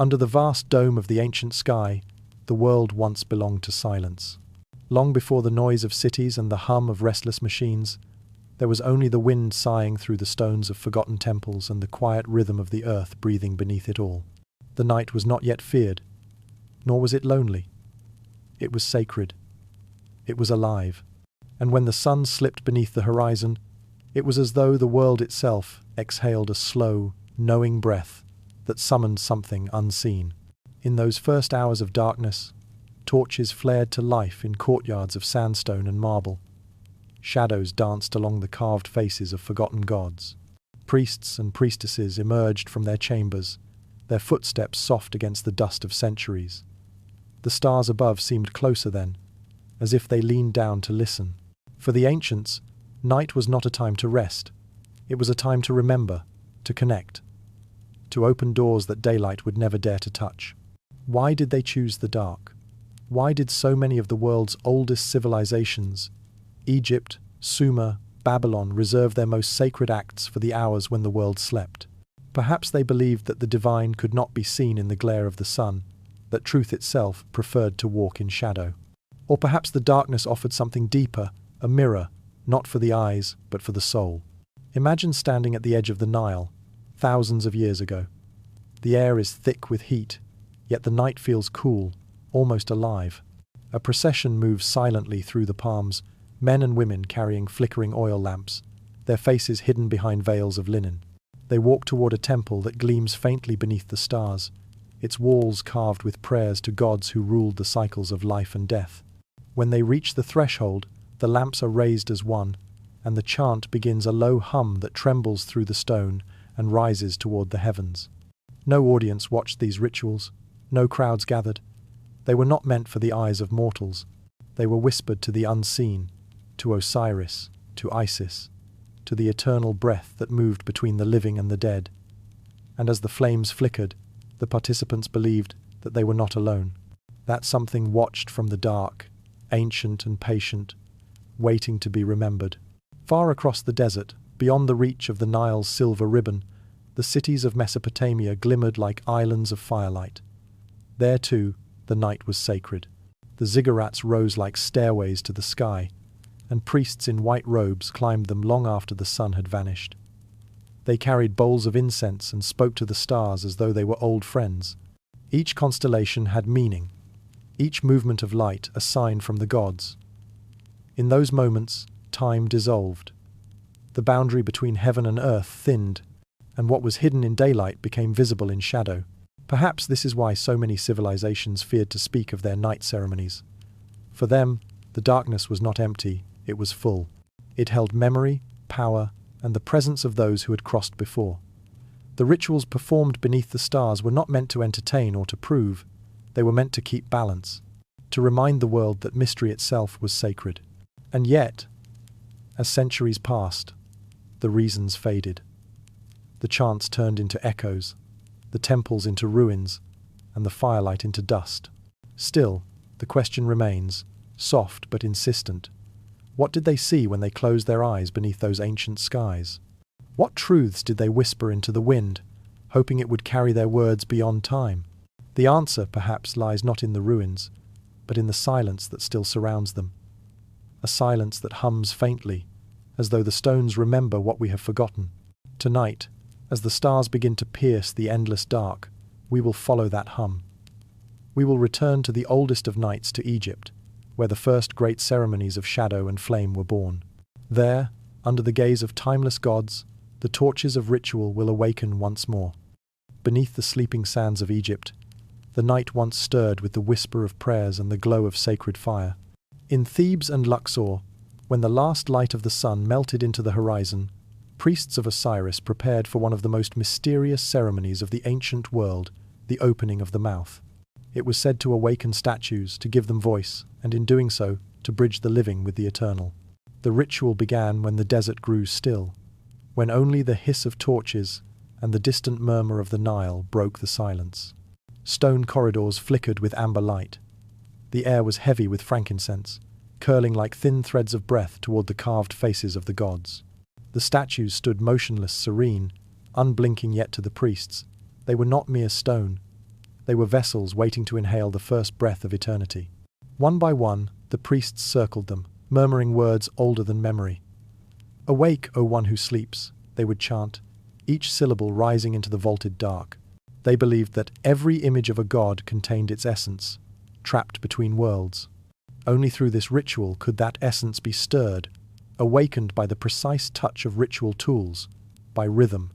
Under the vast dome of the ancient sky, the world once belonged to silence. Long before the noise of cities and the hum of restless machines, there was only the wind sighing through the stones of forgotten temples and the quiet rhythm of the earth breathing beneath it all. The night was not yet feared, nor was it lonely. It was sacred. It was alive. And when the sun slipped beneath the horizon, it was as though the world itself exhaled a slow, knowing breath that summoned something unseen. In those first hours of darkness, torches flared to life in courtyards of sandstone and marble. Shadows danced along the carved faces of forgotten gods. Priests and priestesses emerged from their chambers, their footsteps soft against the dust of centuries. The stars above seemed closer then, as if they leaned down to listen. For the ancients, night was not a time to rest. It was a time to remember, to connect, to open doors that daylight would never dare to touch. Why did they choose the dark? Why did so many of the world's oldest civilizations, Egypt, Sumer, Babylon, reserve their most sacred acts for the hours when the world slept? Perhaps they believed that the divine could not be seen in the glare of the sun, that truth itself preferred to walk in shadow. Or perhaps the darkness offered something deeper, a mirror, not for the eyes, but for the soul. Imagine standing at the edge of the Nile, thousands of years ago. The air is thick with heat, yet the night feels cool, almost alive. A procession moves silently through the palms, men and women carrying flickering oil lamps, their faces hidden behind veils of linen. They walk toward a temple that gleams faintly beneath the stars, its walls carved with prayers to gods who ruled the cycles of life and death. When they reach the threshold, the lamps are raised as one, and the chant begins a low hum that trembles through the stone and rises toward the heavens. No audience watched these rituals, no crowds gathered. They were not meant for the eyes of mortals. They were whispered to the unseen, to Osiris, to Isis, to the eternal breath that moved between the living and the dead. And as the flames flickered, the participants believed that they were not alone. That something watched from the dark, ancient and patient, waiting to be remembered. Far across the desert, beyond the reach of the Nile's silver ribbon, the cities of Mesopotamia glimmered like islands of firelight. There, too, the night was sacred. The ziggurats rose like stairways to the sky, and priests in white robes climbed them long after the sun had vanished. They carried bowls of incense and spoke to the stars as though they were old friends. Each constellation had meaning, each movement of light a sign from the gods. In those moments, time dissolved. The boundary between heaven and earth thinned, and what was hidden in daylight became visible in shadow. Perhaps this is why so many civilizations feared to speak of their night ceremonies. For them, the darkness was not empty, it was full. It held memory, power, and the presence of those who had crossed before. The rituals performed beneath the stars were not meant to entertain or to prove, they were meant to keep balance, to remind the world that mystery itself was sacred. And yet, as centuries passed, the reasons faded. The chants turned into echoes, the temples into ruins, and the firelight into dust. Still, the question remains, soft but insistent. What did they see when they closed their eyes beneath those ancient skies? What truths did they whisper into the wind, hoping it would carry their words beyond time? The answer, perhaps, lies not in the ruins, but in the silence that still surrounds them. A silence that hums faintly, as though the stones remember what we have forgotten. Tonight, as the stars begin to pierce the endless dark, we will follow that hum. We will return to the oldest of nights, to Egypt, where the first great ceremonies of shadow and flame were born. There, under the gaze of timeless gods, the torches of ritual will awaken once more. Beneath the sleeping sands of Egypt, the night once stirred with the whisper of prayers and the glow of sacred fire. In Thebes and Luxor, when the last light of the sun melted into the horizon, priests of Osiris prepared for one of the most mysterious ceremonies of the ancient world, the opening of the mouth. It was said to awaken statues, to give them voice, and in doing so, to bridge the living with the eternal. The ritual began when the desert grew still, when only the hiss of torches and the distant murmur of the Nile broke the silence. Stone corridors flickered with amber light. The air was heavy with frankincense, curling like thin threads of breath toward the carved faces of the gods. The statues stood motionless, serene, unblinking yet to the priests. They were not mere stone. They were vessels waiting to inhale the first breath of eternity. One by one, the priests circled them, murmuring words older than memory. "Awake, O one who sleeps," they would chant, each syllable rising into the vaulted dark. They believed that every image of a god contained its essence, trapped between worlds. Only through this ritual could that essence be stirred, awakened by the precise touch of ritual tools, by rhythm,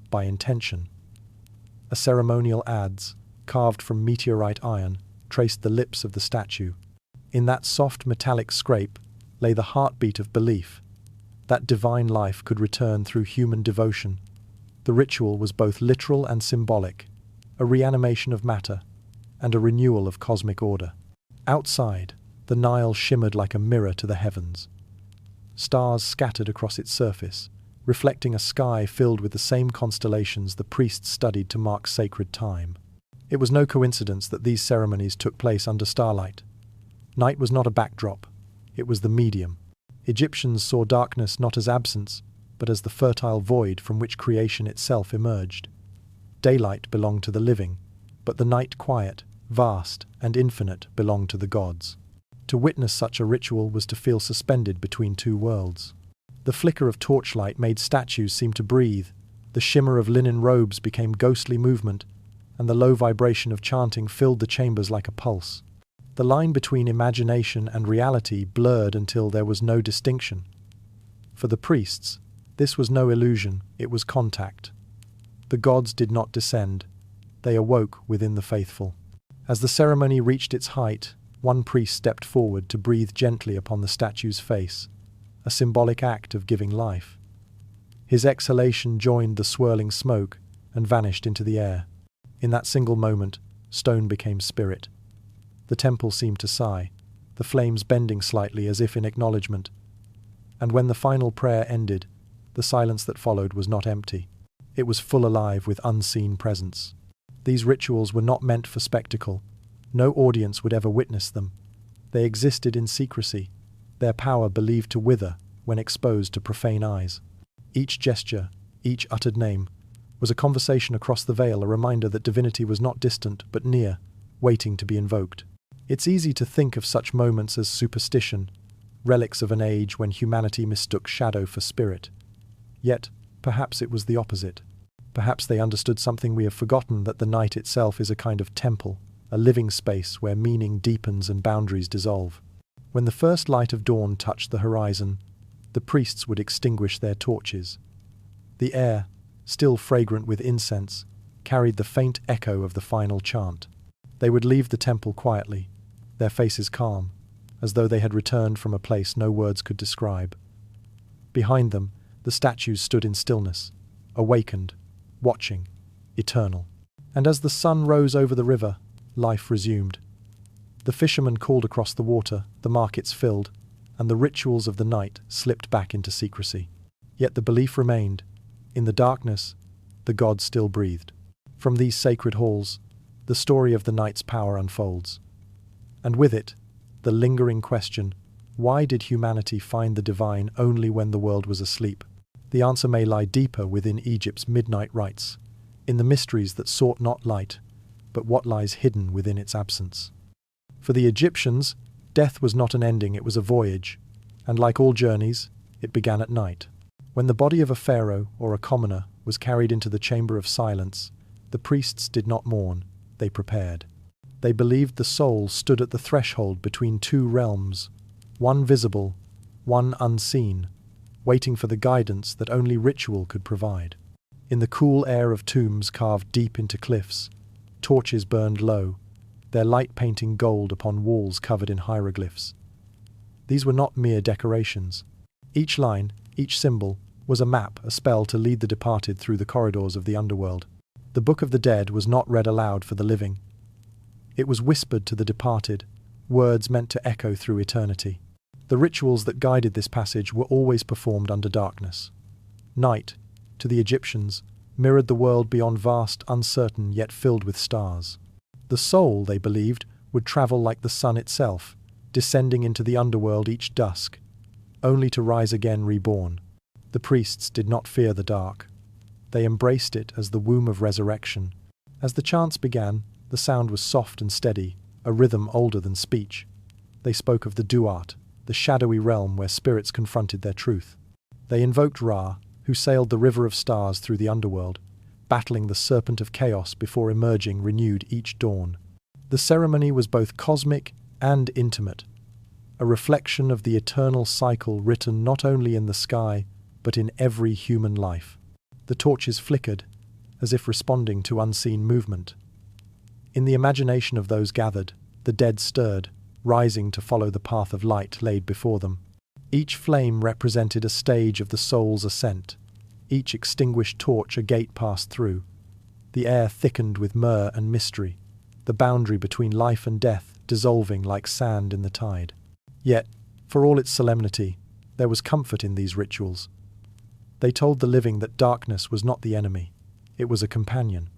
by intention. A ceremonial adze, carved from meteorite iron, traced the lips of the statue. In that soft metallic scrape lay the heartbeat of belief, that divine life could return through human devotion. The ritual was both literal and symbolic, a reanimation of matter, and a renewal of cosmic order. Outside, the Nile shimmered like a mirror to the heavens. Stars scattered across its surface, reflecting a sky filled with the same constellations the priests studied to mark sacred time. It was no coincidence that these ceremonies took place under starlight. Night was not a backdrop, it was the medium. Egyptians saw darkness not as absence, but as the fertile void from which creation itself emerged. Daylight belonged to the living, but the night quiet, vast, and infinite belonged to the gods. To witness such a ritual was to feel suspended between two worlds. The flicker of torchlight made statues seem to breathe, the shimmer of linen robes became ghostly movement, and the low vibration of chanting filled the chambers like a pulse. The line between imagination and reality blurred until there was no distinction. For the priests, this was no illusion, it was contact. The gods did not descend, they awoke within the faithful. As the ceremony reached its height, one priest stepped forward to breathe gently upon the statue's face, a symbolic act of giving life. His exhalation joined the swirling smoke and vanished into the air. In that single moment, stone became spirit. The temple seemed to sigh, the flames bending slightly as if in acknowledgement. And when the final prayer ended, the silence that followed was not empty. It was full alive with unseen presence. These rituals were not meant for spectacle. No audience would ever witness them. They existed in secrecy, their power believed to wither when exposed to profane eyes. Each gesture, each uttered name, was a conversation across the veil, a reminder that divinity was not distant but near, waiting to be invoked. It's easy to think of such moments as superstition, relics of an age when humanity mistook shadow for spirit. Yet, perhaps it was the opposite. Perhaps they understood something we have forgotten, that the night itself is a kind of temple, a living space where meaning deepens and boundaries dissolve. When the first light of dawn touched the horizon, the priests would extinguish their torches. The air, still fragrant with incense, carried the faint echo of the final chant. They would leave the temple quietly, their faces calm, as though they had returned from a place no words could describe. Behind them, the statues stood in stillness, awakened, watching, eternal. And as the sun rose over the river, life resumed. The fishermen called across the water, the markets filled, and the rituals of the night slipped back into secrecy. Yet the belief remained. In the darkness, the gods still breathed. From these sacred halls, the story of the night's power unfolds. And with it, the lingering question, why did humanity find the divine only when the world was asleep? The answer may lie deeper within Egypt's midnight rites, in the mysteries that sought not light, but what lies hidden within its absence. For the Egyptians, death was not an ending, it was a voyage, and like all journeys, it began at night. When the body of a pharaoh or a commoner was carried into the chamber of silence, the priests did not mourn, they prepared. They believed the soul stood at the threshold between two realms, one visible, one unseen, waiting for the guidance that only ritual could provide. In the cool air of tombs carved deep into cliffs, torches burned low, their light painting gold upon walls covered in hieroglyphs. These were not mere decorations. Each line, each symbol, was a map, a spell to lead the departed through the corridors of the underworld. The Book of the Dead was not read aloud for the living. It was whispered to the departed, words meant to echo through eternity. The rituals that guided this passage were always performed under darkness. Night, to the Egyptians, mirrored the world beyond, vast, uncertain, yet filled with stars. The soul, they believed, would travel like the sun itself, descending into the underworld each dusk, only to rise again reborn. The priests did not fear the dark. They embraced it as the womb of resurrection. As the chants began, The sound was soft and steady, a rhythm older than speech. They spoke of the Duat, the shadowy realm where spirits confronted their truth. They invoked Ra, who sailed the river of stars through the underworld, battling the serpent of chaos before emerging renewed each dawn. The ceremony was both cosmic and intimate, a reflection of the eternal cycle written not only in the sky, but in every human life. The torches flickered, as if responding to unseen movement. In the imagination of those gathered, the dead stirred, rising to follow the path of light laid before them. Each flame represented a stage of the soul's ascent, each extinguished torch a gate passed through. The air thickened with myrrh and mystery, the boundary between life and death dissolving like sand in the tide. Yet, for all its solemnity, there was comfort in these rituals. They told the living that darkness was not the enemy, it was a companion.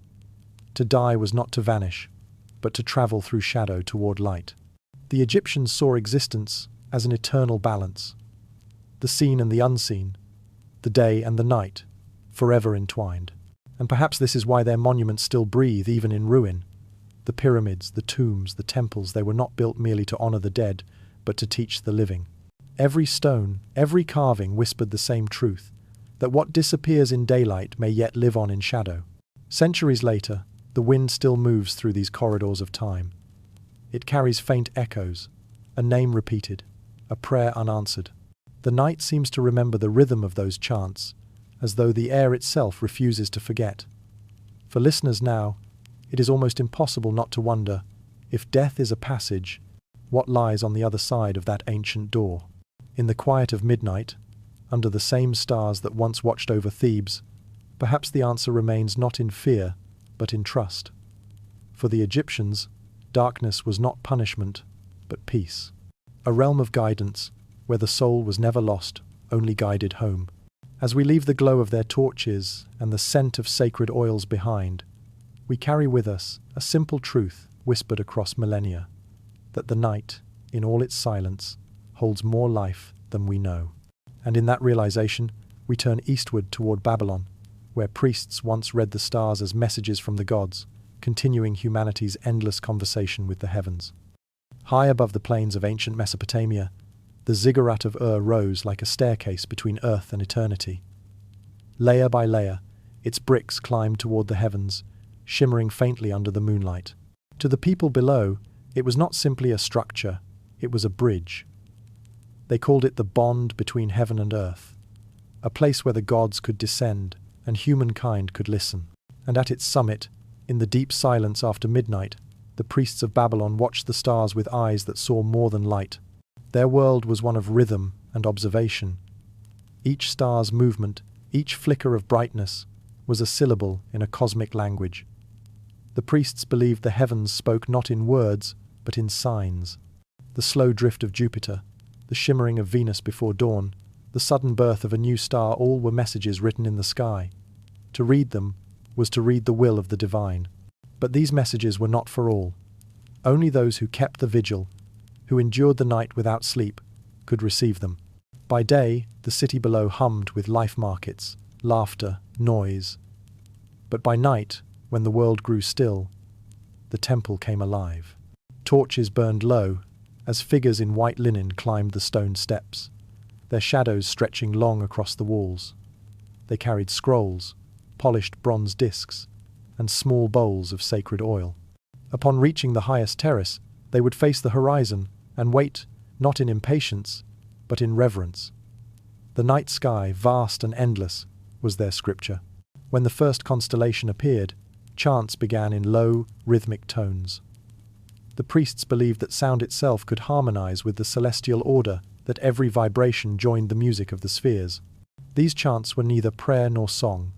To die was not to vanish, but to travel through shadow toward light. The Egyptians saw existence as an eternal balance, the seen and the unseen, the day and the night, forever entwined. And perhaps this is why their monuments still breathe even in ruin. The pyramids, the tombs, the temples, they were not built merely to honor the dead, but to teach the living. Every stone, every carving whispered the same truth, that what disappears in daylight may yet live on in shadow. Centuries later, the wind still moves through these corridors of time. It carries faint echoes, a name repeated, a prayer unanswered. The night seems to remember the rhythm of those chants, as though the air itself refuses to forget. For listeners now, it is almost impossible not to wonder, if death is a passage, what lies on the other side of that ancient door? In the quiet of midnight, under the same stars that once watched over Thebes, perhaps the answer remains not in fear, but in trust. For the Egyptians, darkness was not punishment, but peace. A realm of guidance, where the soul was never lost, only guided home. As we leave the glow of their torches and the scent of sacred oils behind, we carry with us a simple truth whispered across millennia, that the night, in all its silence, holds more life than we know. And in that realization, we turn eastward toward Babylon, where priests once read the stars as messages from the gods, continuing humanity's endless conversation with the heavens. High above the plains of ancient Mesopotamia, the ziggurat of Ur rose like a staircase between earth and eternity. Layer by layer, its bricks climbed toward the heavens, shimmering faintly under the moonlight. To the people below, it was not simply a structure, it was a bridge. They called it the bond between heaven and earth, a place where the gods could descend and humankind could listen. And at its summit, in the deep silence after midnight, the priests of Babylon watched the stars with eyes that saw more than light. Their world was one of rhythm and observation. Each star's movement, each flicker of brightness, was a syllable in a cosmic language. The priests believed the heavens spoke not in words, but in signs. The slow drift of Jupiter, the shimmering of Venus before dawn, the sudden birth of a new star, all were messages written in the sky. To read them was to read the will of the divine. But these messages were not for all. Only those who kept the vigil, who endured the night without sleep, could receive them. By day, the city below hummed with life markets, laughter, noise. But by night, when the world grew still, the temple came alive. Torches burned low, as figures in white linen climbed the stone steps, their shadows stretching long across the walls. They carried scrolls, polished bronze discs, and small bowls of sacred oil. Upon reaching the highest terrace, they would face the horizon and wait, not in impatience, but in reverence. The night sky, vast and endless, was their scripture. When the first constellation appeared, chants began in low, rhythmic tones. The priests believed that sound itself could harmonize with the celestial order, that every vibration joined the music of the spheres. These chants were neither prayer nor song.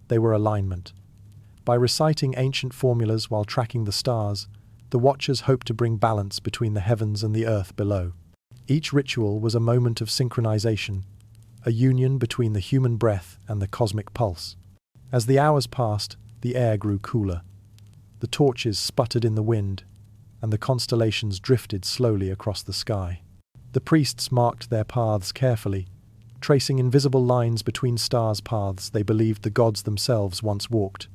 They were alignment. By reciting ancient formulas while tracking the stars, the watchers hoped to bring balance between the heavens and the earth below. Each ritual was a moment of synchronization, a union between the human breath and the cosmic pulse. As the hours passed, the air grew cooler. The torches sputtered in the wind, and the constellations drifted slowly across the sky. The priests marked their paths carefully, tracing invisible lines between stars' paths they believed the gods themselves once walked.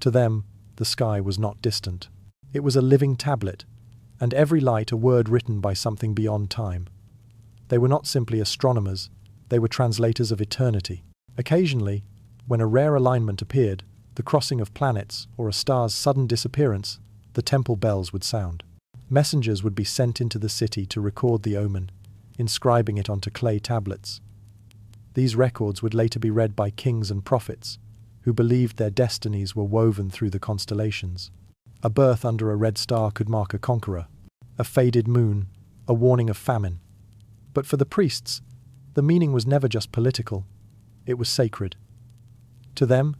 To them, the sky was not distant. It was a living tablet, and every light a word written by something beyond time. They were not simply astronomers, they were translators of eternity. Occasionally, when a rare alignment appeared, the crossing of planets or a star's sudden disappearance, the temple bells would sound. Messengers would be sent into the city to record the omen, inscribing it onto clay tablets. These records would later be read by kings and prophets, who believed their destinies were woven through the constellations. A birth under a red star could mark a conqueror, a faded moon, a warning of famine. But for the priests, the meaning was never just political, it was sacred. To them,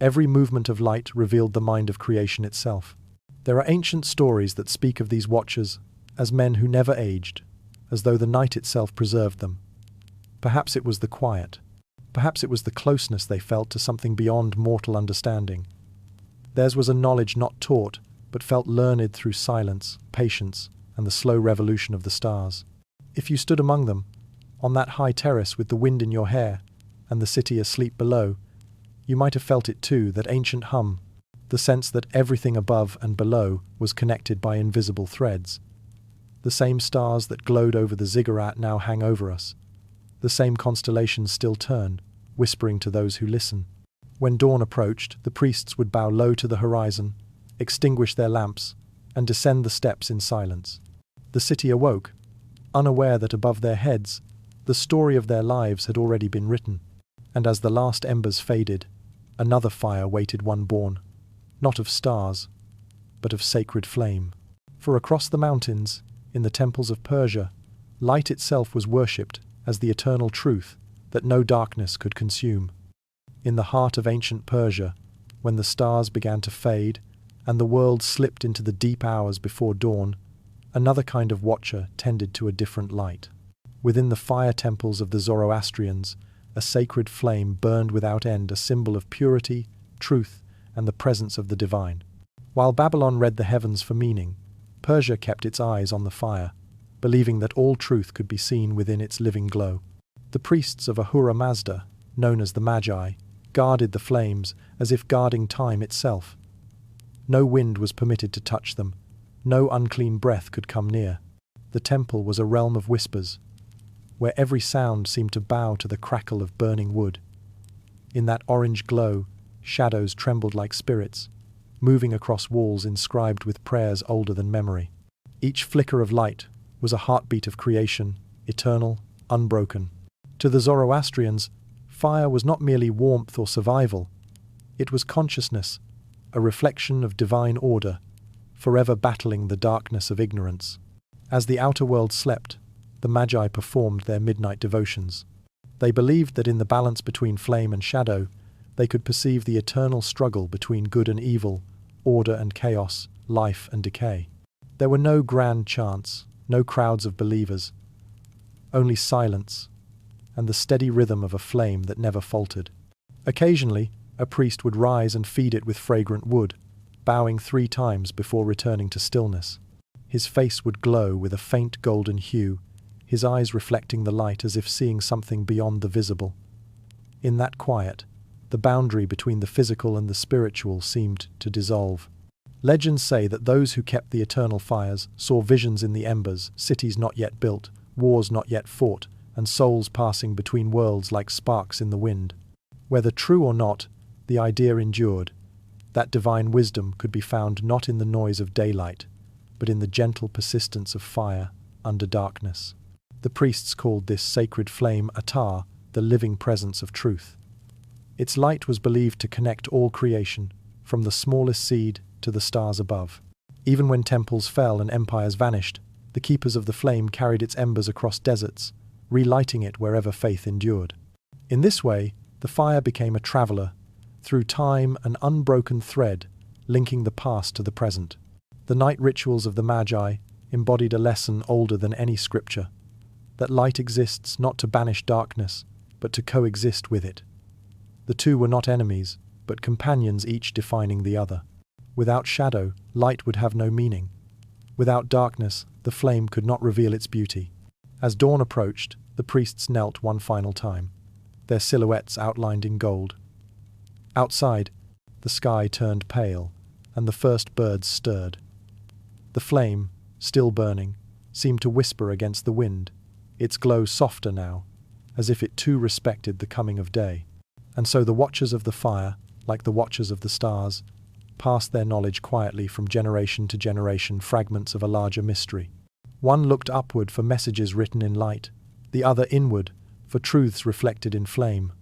every movement of light revealed the mind of creation itself. There are ancient stories that speak of these watchers as men who never aged, as though the night itself preserved them. Perhaps it was the quiet. Perhaps it was the closeness they felt to something beyond mortal understanding. Theirs was a knowledge not taught, but felt learned through silence, patience, and the slow revolution of the stars. If you stood among them, on that high terrace with the wind in your hair, and the city asleep below, you might have felt it too, that ancient hum, the sense that everything above and below was connected by invisible threads. The same stars that glowed over the ziggurat now hang over us. The same constellations still turn, whispering to those who listen. When dawn approached, the priests would bow low to the horizon, extinguish their lamps, and descend the steps in silence. The city awoke, unaware that above their heads, the story of their lives had already been written. And as the last embers faded, another fire waited one born, not of stars, but of sacred flame. For across the mountains, in the temples of Persia, light itself was worshipped as the eternal truth that no darkness could consume. In the heart of ancient Persia, when the stars began to fade and the world slipped into the deep hours before dawn, another kind of watcher tended to a different light. Within the fire temples of the Zoroastrians, a sacred flame burned without end, a symbol of purity, truth, and the presence of the divine. While Babylon read the heavens for meaning, Persia kept its eyes on the fire, believing that all truth could be seen within its living glow. The priests of Ahura Mazda, known as the Magi, guarded the flames as if guarding time itself. No wind was permitted to touch them, no unclean breath could come near. The temple was a realm of whispers, where every sound seemed to bow to the crackle of burning wood. In that orange glow, shadows trembled like spirits, moving across walls inscribed with prayers older than memory. Each flicker of light was a heartbeat of creation, eternal, unbroken. To the Zoroastrians, fire was not merely warmth or survival, it was consciousness, a reflection of divine order, forever battling the darkness of ignorance. As the outer world slept, the Magi performed their midnight devotions. They believed that in the balance between flame and shadow, they could perceive the eternal struggle between good and evil, order and chaos, life and decay. There were no grand chants, no crowds of believers, only silence, and the steady rhythm of a flame that never faltered. Occasionally, a priest would rise and feed it with fragrant wood, bowing 3 times before returning to stillness. His face would glow with a faint golden hue, his eyes reflecting the light as if seeing something beyond the visible. In that quiet, the boundary between the physical and the spiritual seemed to dissolve. Legends say that those who kept the eternal fires saw visions in the embers, cities not yet built, wars not yet fought, and souls passing between worlds like sparks in the wind. Whether true or not, the idea endured, that divine wisdom could be found not in the noise of daylight, but in the gentle persistence of fire under darkness. The priests called this sacred flame Atar, the living presence of truth. Its light was believed to connect all creation, from the smallest seed to the stars above. Even when temples fell and empires vanished, the keepers of the flame carried its embers across deserts, relighting it wherever faith endured. In this way, the fire became a traveler, through time an unbroken thread, linking the past to the present. The night rituals of the Magi embodied a lesson older than any scripture, that light exists not to banish darkness, but to coexist with it. The two were not enemies, but companions, each defining the other. Without shadow, light would have no meaning. Without darkness, the flame could not reveal its beauty. As dawn approached, the priests knelt one final time, their silhouettes outlined in gold. Outside, the sky turned pale, and the first birds stirred. The flame, still burning, seemed to whisper against the wind, its glow softer now, as if it too respected the coming of day. And so the watchers of the fire, like the watchers of the stars, passed their knowledge quietly from generation to generation, fragments of a larger mystery. One looked upward for messages written in light, the other inward for truths reflected in flame.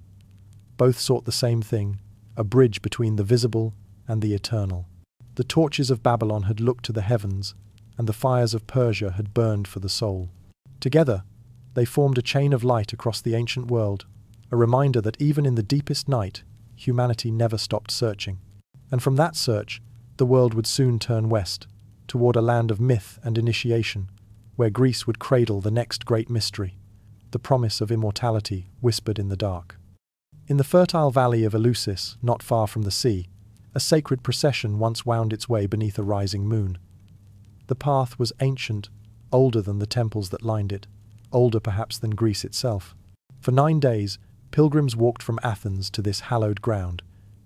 Both sought the same thing, a bridge between the visible and the eternal. The torches of Babylon had looked to the heavens, and the fires of Persia had burned for the soul. Together, they formed a chain of light across the ancient world, a reminder that even in the deepest night, humanity never stopped searching. And from that search, the world would soon turn west, toward a land of myth and initiation, where Greece would cradle the next great mystery, the promise of immortality whispered in the dark. In the fertile valley of Eleusis, not far from the sea, a sacred procession once wound its way beneath a rising moon. The path was ancient, older than the temples that lined it, older perhaps than Greece itself. For 9 days, pilgrims walked from Athens to this hallowed ground,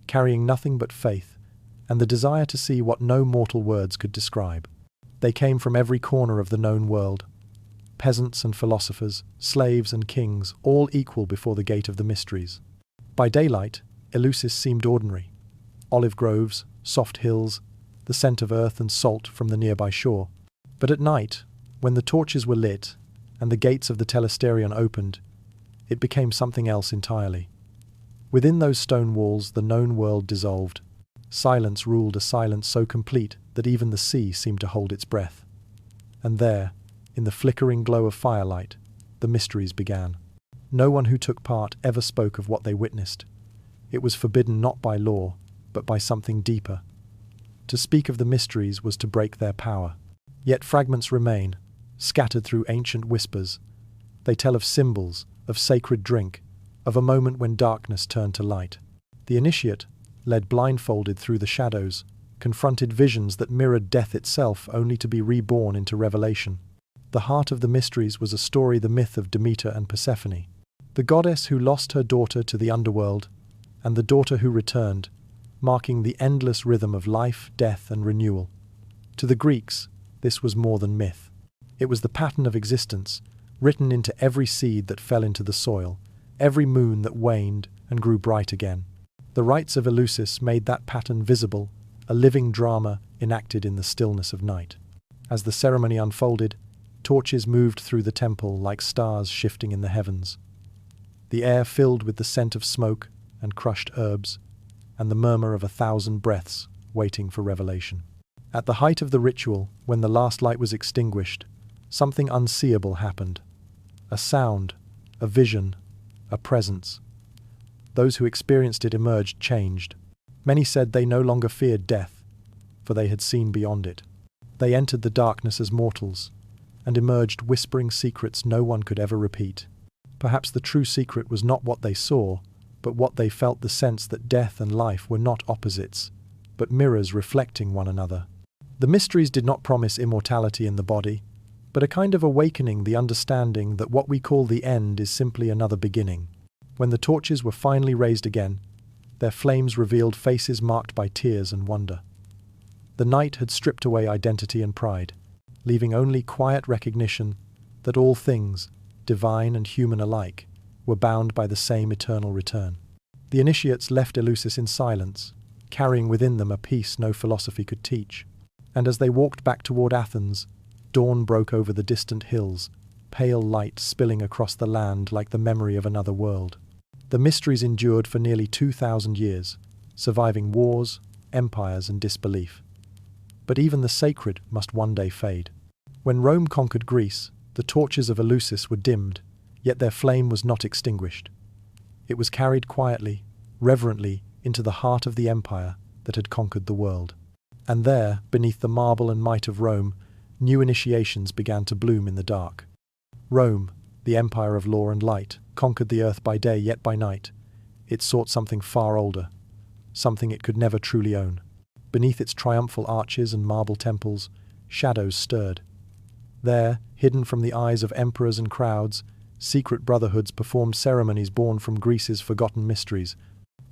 carrying nothing but faith and the desire to see what no mortal words could describe. They came from every corner of the known world, peasants and philosophers, slaves and kings, all equal before the gate of the mysteries. By daylight, Eleusis seemed ordinary. Olive groves, soft hills, the scent of earth and salt from the nearby shore. But at night, when the torches were lit and the gates of the telesterion opened, it became something else entirely. Within those stone walls, the known world dissolved. Silence ruled, a silence so complete that even the sea seemed to hold its breath. And there, in the flickering glow of firelight, the mysteries began. No one who took part ever spoke of what they witnessed. It was forbidden not by law, but by something deeper. To speak of the mysteries was to break their power. Yet fragments remain, scattered through ancient whispers. They tell of symbols, of sacred drink, of a moment when darkness turned to light. The initiate, led blindfolded through the shadows, confronted visions that mirrored death itself, only to be reborn into revelation. The heart of the mysteries was a story, the myth of Demeter and Persephone, the goddess who lost her daughter to the underworld, and the daughter who returned, marking the endless rhythm of life, death, and renewal. To the Greeks, this was more than myth. It was the pattern of existence, written into every seed that fell into the soil, every moon that waned and grew bright again. The rites of Eleusis made that pattern visible, a living drama enacted in the stillness of night. As the ceremony unfolded, torches moved through the temple like stars shifting in the heavens. The air filled with the scent of smoke and crushed herbs, and the murmur of 1,000 breaths waiting for revelation. At the height of the ritual, when the last light was extinguished, something unseeable happened. A sound, a vision, a presence. Those who experienced it emerged changed. Many said they no longer feared death, for they had seen beyond it. They entered the darkness as mortals, and emerged whispering secrets no one could ever repeat. Perhaps the true secret was not what they saw, but what they felt, the sense that death and life were not opposites, but mirrors reflecting one another. The mysteries did not promise immortality in the body, but a kind of awakening, the understanding that what we call the end is simply another beginning. When the torches were finally raised again, their flames revealed faces marked by tears and wonder. The night had stripped away identity and pride, leaving only quiet recognition that all things, divine and human alike, were bound by the same eternal return. The initiates left Eleusis in silence, carrying within them a peace no philosophy could teach. And as they walked back toward Athens, dawn broke over the distant hills, pale light spilling across the land like the memory of another world. The mysteries endured for nearly 2,000 years, surviving wars, empires, and disbelief. But even the sacred must one day fade. When Rome conquered Greece, the torches of Eleusis were dimmed, yet their flame was not extinguished. It was carried quietly, reverently, into the heart of the empire that had conquered the world. And there, beneath the marble and might of Rome, new initiations began to bloom in the dark. Rome, the empire of law and light, conquered the earth by day, yet by night. It sought something far older, something it could never truly own. Beneath its triumphal arches and marble temples, shadows stirred. There, hidden from the eyes of emperors and crowds, secret brotherhoods performed ceremonies born from Greece's forgotten mysteries.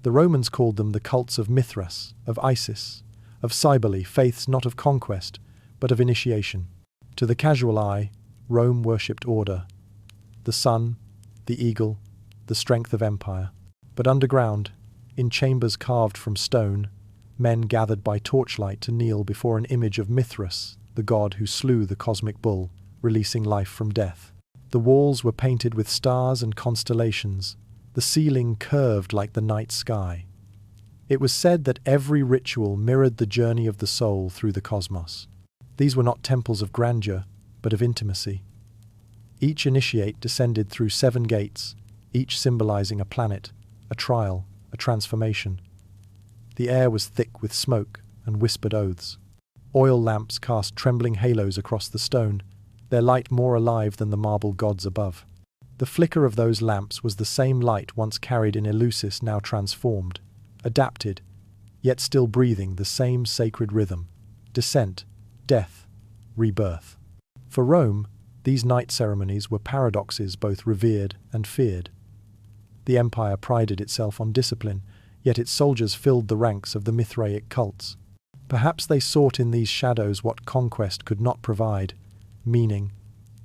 The Romans called them the cults of Mithras, of Isis, of Cybele, faiths not of conquest, but of initiation. To the casual eye, Rome worshipped order, the sun, the eagle, the strength of empire. But underground, in chambers carved from stone, men gathered by torchlight to kneel before an image of Mithras, the god who slew the cosmic bull, releasing life from death. The walls were painted with stars and constellations, the ceiling curved like the night sky. It was said that every ritual mirrored the journey of the soul through the cosmos. These were not temples of grandeur, but of intimacy. Each initiate descended through 7 gates, each symbolizing a planet, a trial, a transformation. The air was thick with smoke and whispered oaths. Oil lamps cast trembling halos across the stone, their light more alive than the marble gods above. The flicker of those lamps was the same light once carried in Eleusis, now transformed, adapted, yet still breathing the same sacred rhythm: descent, death, rebirth. For Rome, these night ceremonies were paradoxes both revered and feared. The empire prided itself on discipline, yet its soldiers filled the ranks of the Mithraic cults. Perhaps they sought in these shadows what conquest could not provide: meaning,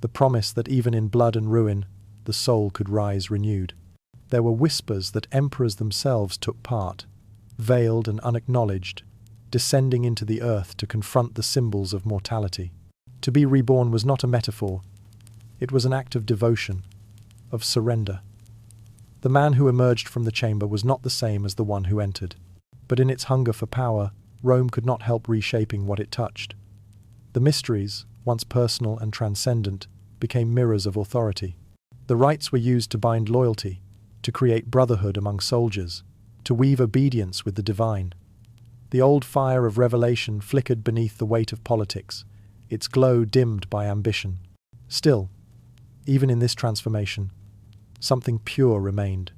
the promise that even in blood and ruin, the soul could rise renewed. There were whispers that emperors themselves took part, veiled and unacknowledged, descending into the earth to confront the symbols of mortality. To be reborn was not a metaphor. It was an act of devotion, of surrender. The man who emerged from the chamber was not the same as the one who entered. But in its hunger for power, Rome could not help reshaping what it touched. The mysteries, once personal and transcendent, became mirrors of authority. The rites were used to bind loyalty, to create brotherhood among soldiers, to weave obedience with the divine. The old fire of revelation flickered beneath the weight of politics, its glow dimmed by ambition. Still, even in this transformation, something pure remained: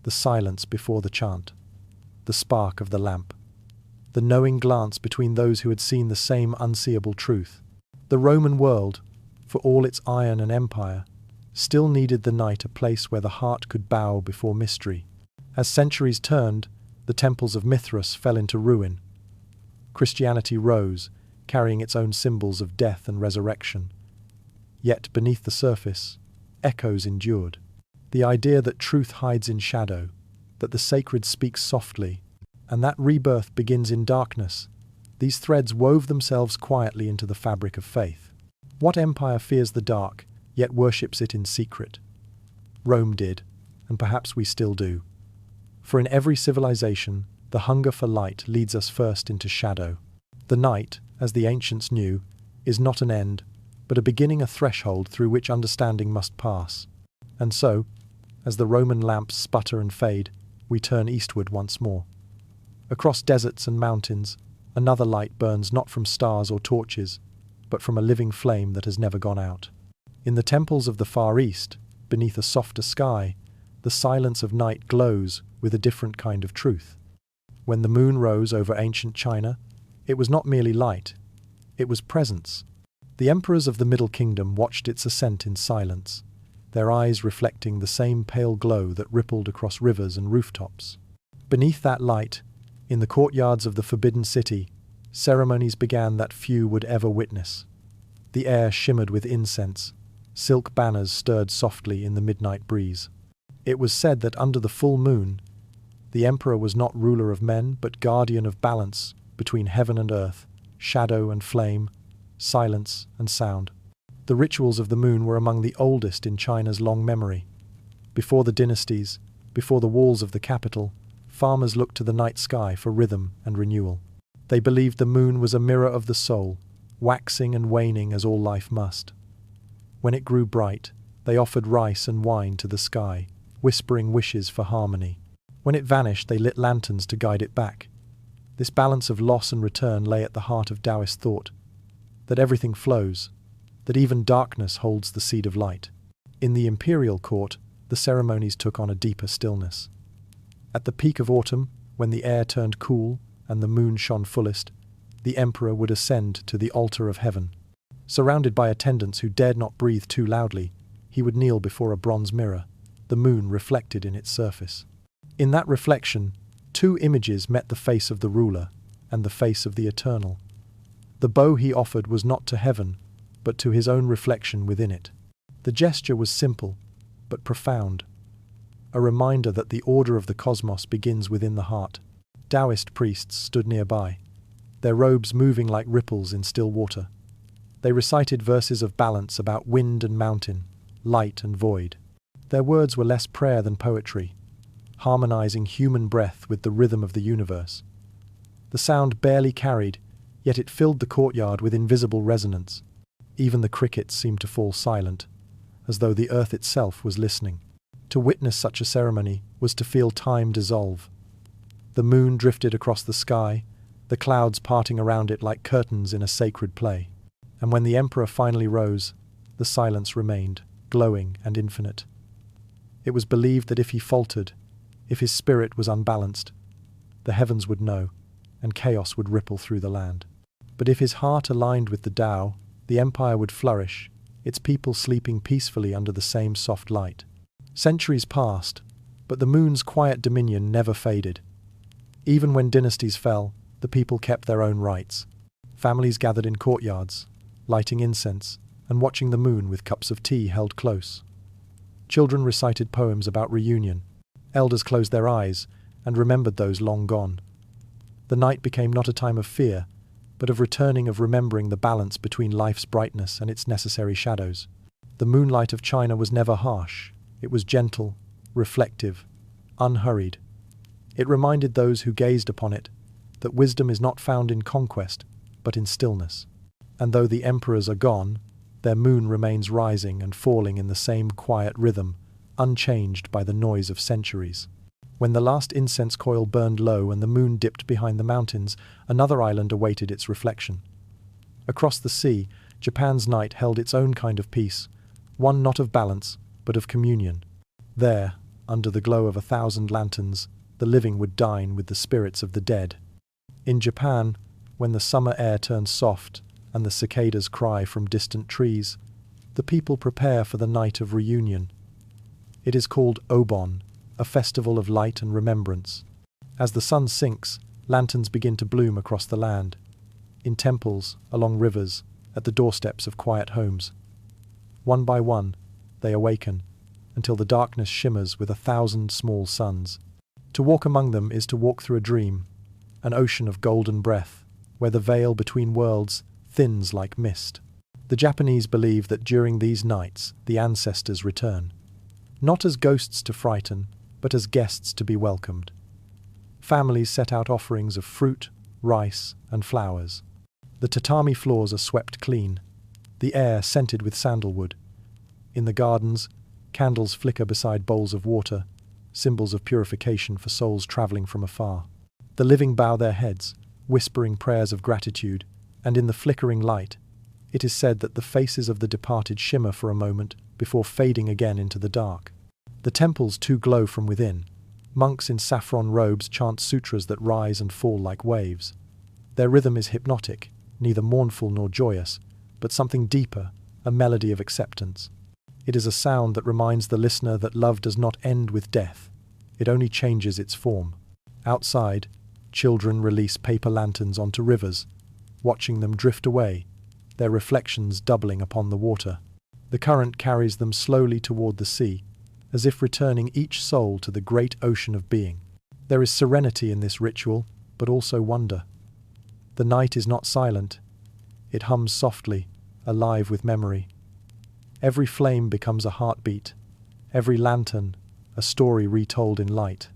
the silence before the chant, the spark of the lamp, the knowing glance between those who had seen the same unseeable truth. The Roman world, for all its iron and empire, still needed the night a place where the heart could bow before mystery. As centuries turned, the temples of Mithras fell into ruin. Christianity rose, carrying its own symbols of death and resurrection. Yet beneath the surface, echoes endured. The idea that truth hides in shadow, that the sacred speaks softly, and that rebirth begins in darkness, these threads wove themselves quietly into the fabric of faith. What empire fears the dark, yet worships it in secret? Rome did, and perhaps we still do. For in every civilization, the hunger for light leads us first into shadow. The night, as the ancients knew, is not an end, but a beginning, a threshold through which understanding must pass. And so, as the Roman lamps sputter and fade, we turn eastward once more. Across deserts and mountains, another light burns, not from stars or torches, but from a living flame that has never gone out. In the temples of the Far East, beneath a softer sky, the silence of night glows with a different kind of truth. When the moon rose over ancient China, it was not merely light, it was presence. The emperors of the Middle Kingdom watched its ascent in silence, their eyes reflecting the same pale glow that rippled across rivers and rooftops. Beneath that light, in the courtyards of the Forbidden City, ceremonies began that few would ever witness. The air shimmered with incense, silk banners stirred softly in the midnight breeze. It was said that under the full moon, the emperor was not ruler of men, but guardian of balance between heaven and earth, shadow and flame, silence and sound. The rituals of the moon were among the oldest in China's long memory. Before the dynasties, before the walls of the capital, farmers looked to the night sky for rhythm and renewal. They believed the moon was a mirror of the soul, waxing and waning as all life must. When it grew bright, they offered rice and wine to the sky, whispering wishes for harmony. When it vanished, they lit lanterns to guide it back. This balance of loss and return lay at the heart of Taoist thought, that everything flows, that even darkness holds the seed of light. In the imperial court, the ceremonies took on a deeper stillness. At the peak of autumn, when the air turned cool and the moon shone fullest, the emperor would ascend to the altar of heaven. Surrounded by attendants who dared not breathe too loudly, he would kneel before a bronze mirror, the moon reflected in its surface. In that reflection, two images met: the face of the ruler and the face of the eternal. The bow he offered was not to heaven, but to his own reflection within it. The gesture was simple, but profound, a reminder that the order of the cosmos begins within the heart. Taoist priests stood nearby, their robes moving like ripples in still water. They recited verses of balance about wind and mountain, light and void. Their words were less prayer than poetry, harmonizing human breath with the rhythm of the universe. The sound barely carried, yet it filled the courtyard with invisible resonance. Even the crickets seemed to fall silent, as though the earth itself was listening. To witness such a ceremony was to feel time dissolve. The moon drifted across the sky, the clouds parting around it like curtains in a sacred play. And when the emperor finally rose, the silence remained, glowing and infinite. It was believed that if he faltered, if his spirit was unbalanced, the heavens would know, and chaos would ripple through the land. But if his heart aligned with the Tao, the empire would flourish, its people sleeping peacefully under the same soft light. Centuries passed, but the moon's quiet dominion never faded. Even when dynasties fell, the people kept their own rites. Families gathered in courtyards, lighting incense, and watching the moon with cups of tea held close. Children recited poems about reunion. Elders closed their eyes and remembered those long gone. The night became not a time of fear, but of returning, of remembering the balance between life's brightness and its necessary shadows. The moonlight of China was never harsh. It was gentle, reflective, unhurried. It reminded those who gazed upon it that wisdom is not found in conquest, but in stillness. And though the emperors are gone, their moon remains rising and falling in the same quiet rhythm, unchanged by the noise of centuries. When the last incense coil burned low and the moon dipped behind the mountains, another island awaited its reflection. Across the sea, Japan's night held its own kind of peace, one not of balance, but of communion. There, under the glow of 1,000 lanterns, the living would dine with the spirits of the dead. In Japan, when the summer air turns soft and the cicadas cry from distant trees, the people prepare for the night of reunion. It is called Obon, a festival of light and remembrance. As the sun sinks, lanterns begin to bloom across the land, in temples, along rivers, at the doorsteps of quiet homes. One by one, they awaken, until the darkness shimmers with 1,000 small suns. To walk among them is to walk through a dream, an ocean of golden breath, where the veil between worlds thins like mist. The Japanese believe that during these nights the ancestors return, not as ghosts to frighten, but as guests to be welcomed. Families set out offerings of fruit, rice, and flowers. The tatami floors are swept clean, the air scented with sandalwood. In the gardens, candles flicker beside bowls of water, symbols of purification for souls traveling from afar. The living bow their heads, whispering prayers of gratitude, and in the flickering light, it is said that the faces of the departed shimmer for a moment before fading again into the dark. The temples too glow from within. Monks in saffron robes chant sutras that rise and fall like waves. Their rhythm is hypnotic, neither mournful nor joyous, but something deeper, a melody of acceptance. It is a sound that reminds the listener that love does not end with death. It only changes its form. Outside, children release paper lanterns onto rivers, watching them drift away, their reflections doubling upon the water. The current carries them slowly toward the sea, as if returning each soul to the great ocean of being. There is serenity in this ritual, but also wonder. The night is not silent. It hums softly, alive with memory. Every flame becomes a heartbeat, every lantern a story retold in light.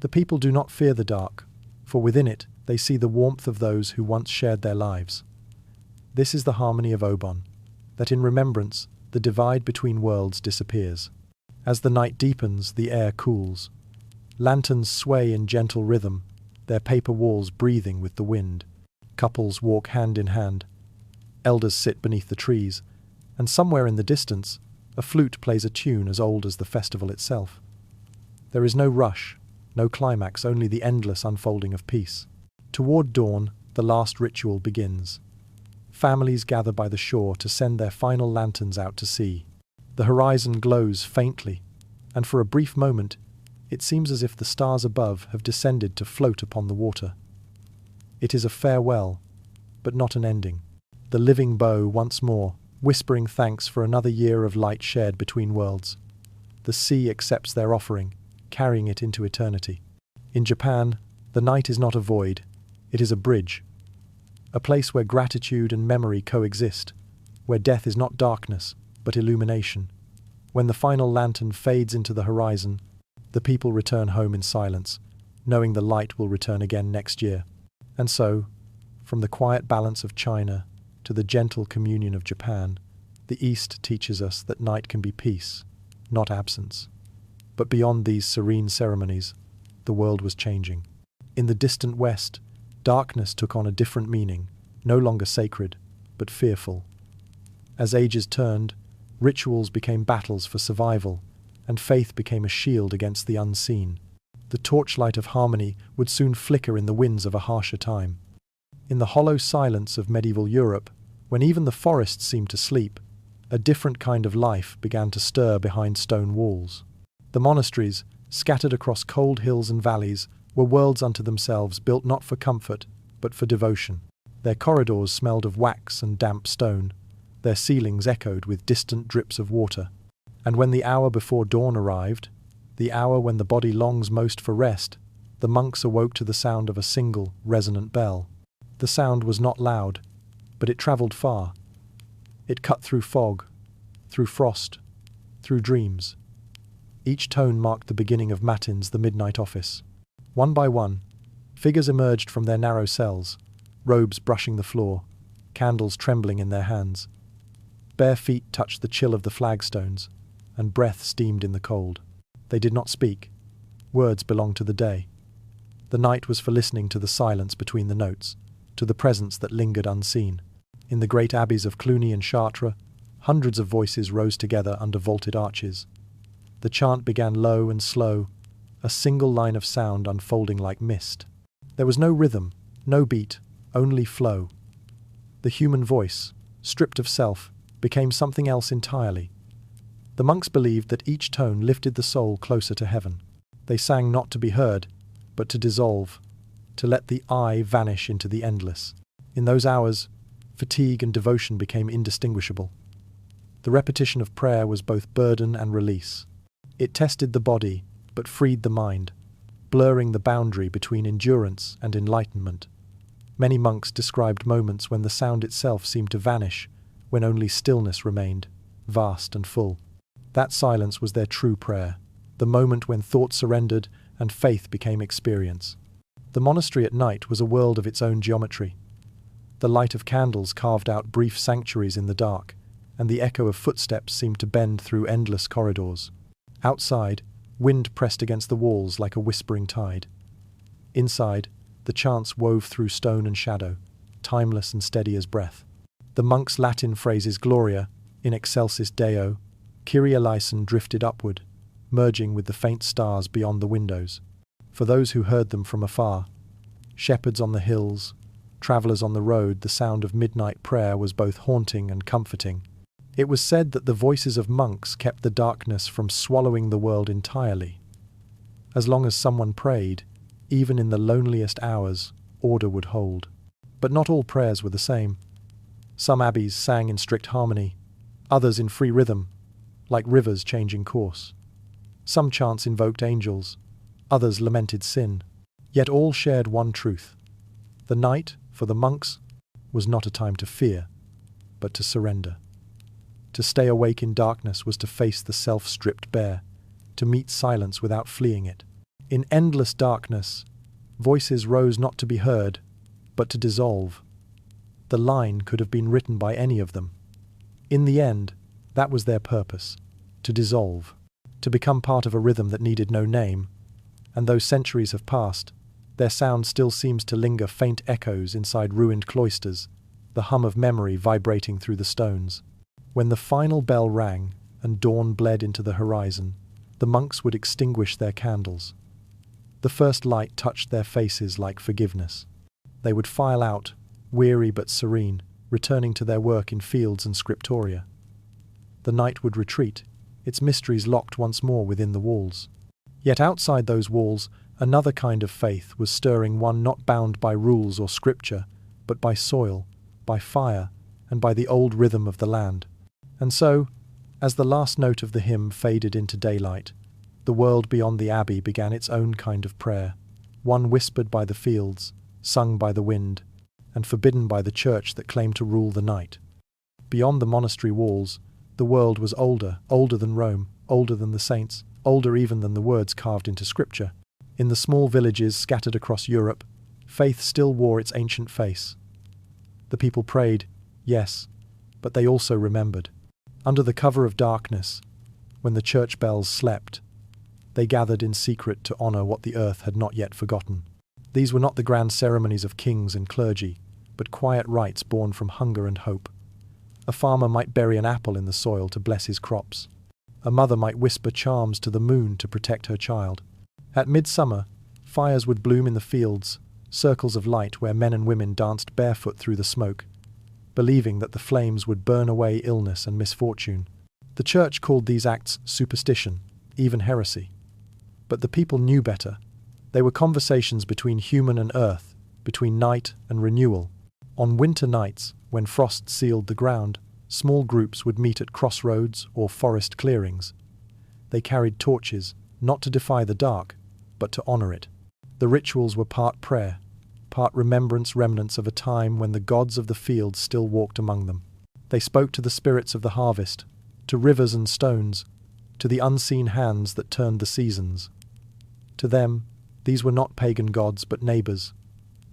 The people do not fear the dark, for within it they see the warmth of those who once shared their lives. This is the harmony of Obon, that in remembrance the divide between worlds disappears. As the night deepens, the air cools. Lanterns sway in gentle rhythm, their paper walls breathing with the wind. Couples walk hand in hand. Elders sit beneath the trees, and somewhere in the distance, a flute plays a tune as old as the festival itself. There is no rush, no climax, only the endless unfolding of peace. Toward dawn, the last ritual begins. Families gather by the shore to send their final lanterns out to sea. The horizon glows faintly, and for a brief moment, it seems as if the stars above have descended to float upon the water. It is a farewell, but not an ending. the living bow once more, whispering thanks for another year of light shared between worlds. The sea accepts their offering, carrying it into eternity. In Japan, the night is not a void, it is a bridge. A place where gratitude and memory coexist, where death is not darkness, but illumination. When the final lantern fades into the horizon, the people return home in silence, knowing the light will return again next year. And so, from the quiet balance of China to the gentle communion of Japan, the East teaches us that night can be peace, not absence. But beyond these serene ceremonies, the world was changing. In the distant West, darkness took on a different meaning, no longer sacred, but fearful. As ages turned, rituals became battles for survival, and faith became a shield against the unseen. The torchlight of harmony would soon flicker in the winds of a harsher time. In the hollow silence of medieval Europe, when even the forests seemed to sleep, a different kind of life began to stir behind stone walls. The monasteries, scattered across cold hills and valleys, were worlds unto themselves, built not for comfort, but for devotion. Their corridors smelled of wax and damp stone. Their ceilings echoed with distant drips of water. And when the hour before dawn arrived, the hour when the body longs most for rest, the monks awoke to the sound of a single, resonant bell. The sound was not loud, but it travelled far. It cut through fog, through frost, through dreams. Each tone marked the beginning of matins, the midnight office. One by one, figures emerged from their narrow cells, robes brushing the floor, candles trembling in their hands. Bare feet touched the chill of the flagstones, and breath steamed in the cold. They did not speak. Words belonged to the day. The night was for listening to the silence between the notes, to the presence that lingered unseen. In the great abbeys of Cluny and Chartres, hundreds of voices rose together under vaulted arches. The chant began low and slow, a single line of sound unfolding like mist. There was no rhythm, no beat, only flow. The human voice, stripped of self, became something else entirely. The monks believed that each tone lifted the soul closer to heaven. They sang not to be heard, but to dissolve, to let the I vanish into the endless. In those hours, fatigue and devotion became indistinguishable. The repetition of prayer was both burden and release. It tested the body, but freed the mind, blurring the boundary between endurance and enlightenment. Many monks described moments when the sound itself seemed to vanish, when only stillness remained, vast and full. That silence was their true prayer, the moment when thought surrendered and faith became experience. The monastery at night was a world of its own geometry. The light of candles carved out brief sanctuaries in the dark, and the echo of footsteps seemed to bend through endless corridors. Outside, wind pressed against the walls like a whispering tide. Inside, the chants wove through stone and shadow, timeless and steady as breath. The monks' Latin phrases Gloria, in excelsis Deo, Kyrie eleison drifted upward, merging with the faint stars beyond the windows. For those who heard them from afar, shepherds on the hills, travellers on the road, the sound of midnight prayer was both haunting and comforting. It was said that the voices of monks kept the darkness from swallowing the world entirely. As long as someone prayed, even in the loneliest hours, order would hold. But not all prayers were the same. Some abbeys sang in strict harmony, others in free rhythm, like rivers changing course. Some chants invoked angels, others lamented sin. Yet all shared one truth. The night, for the monks, was not a time to fear, but to surrender. To stay awake in darkness was to face the self stripped bare, to meet silence without fleeing it. In endless darkness, voices rose not to be heard, but to dissolve. The line could have been written by any of them. In the end, that was their purpose, to dissolve, to become part of a rhythm that needed no name, and though centuries have passed, their sound still seems to linger faint echoes inside ruined cloisters, the hum of memory vibrating through the stones. When the final bell rang and dawn bled into the horizon, the monks would extinguish their candles. The first light touched their faces like forgiveness. They would file out, weary but serene, returning to their work in fields and scriptoria. The night would retreat, its mysteries locked once more within the walls. Yet outside those walls, another kind of faith was stirring, one not bound by rules or scripture, but by soil, by fire, and by the old rhythm of the land. And so, as the last note of the hymn faded into daylight, the world beyond the abbey began its own kind of prayer, one whispered by the fields, sung by the wind, and forbidden by the church that claimed to rule the night. Beyond the monastery walls, the world was older, older than Rome, older than the saints, older even than the words carved into scripture. In the small villages scattered across Europe, faith still wore its ancient face. The people prayed, yes, but they also remembered. Under the cover of darkness, when the church bells slept, they gathered in secret to honor what the earth had not yet forgotten. These were not the grand ceremonies of kings and clergy, but quiet rites born from hunger and hope. A farmer might bury an apple in the soil to bless his crops. A mother might whisper charms to the moon to protect her child. At midsummer, fires would bloom in the fields, circles of light where men and women danced barefoot through the smoke, believing that the flames would burn away illness and misfortune. The church called these acts superstition, even heresy. But the people knew better. They were conversations between human and earth, between night and renewal. On winter nights, when frost sealed the ground, small groups would meet at crossroads or forest clearings. They carried torches, not to defy the dark, but to honor it. The rituals were part prayer, part remembrance, remnants of a time when the gods of the field still walked among them. They spoke to the spirits of the harvest, to rivers and stones, to the unseen hands that turned the seasons. To them, these were not pagan gods but neighbors,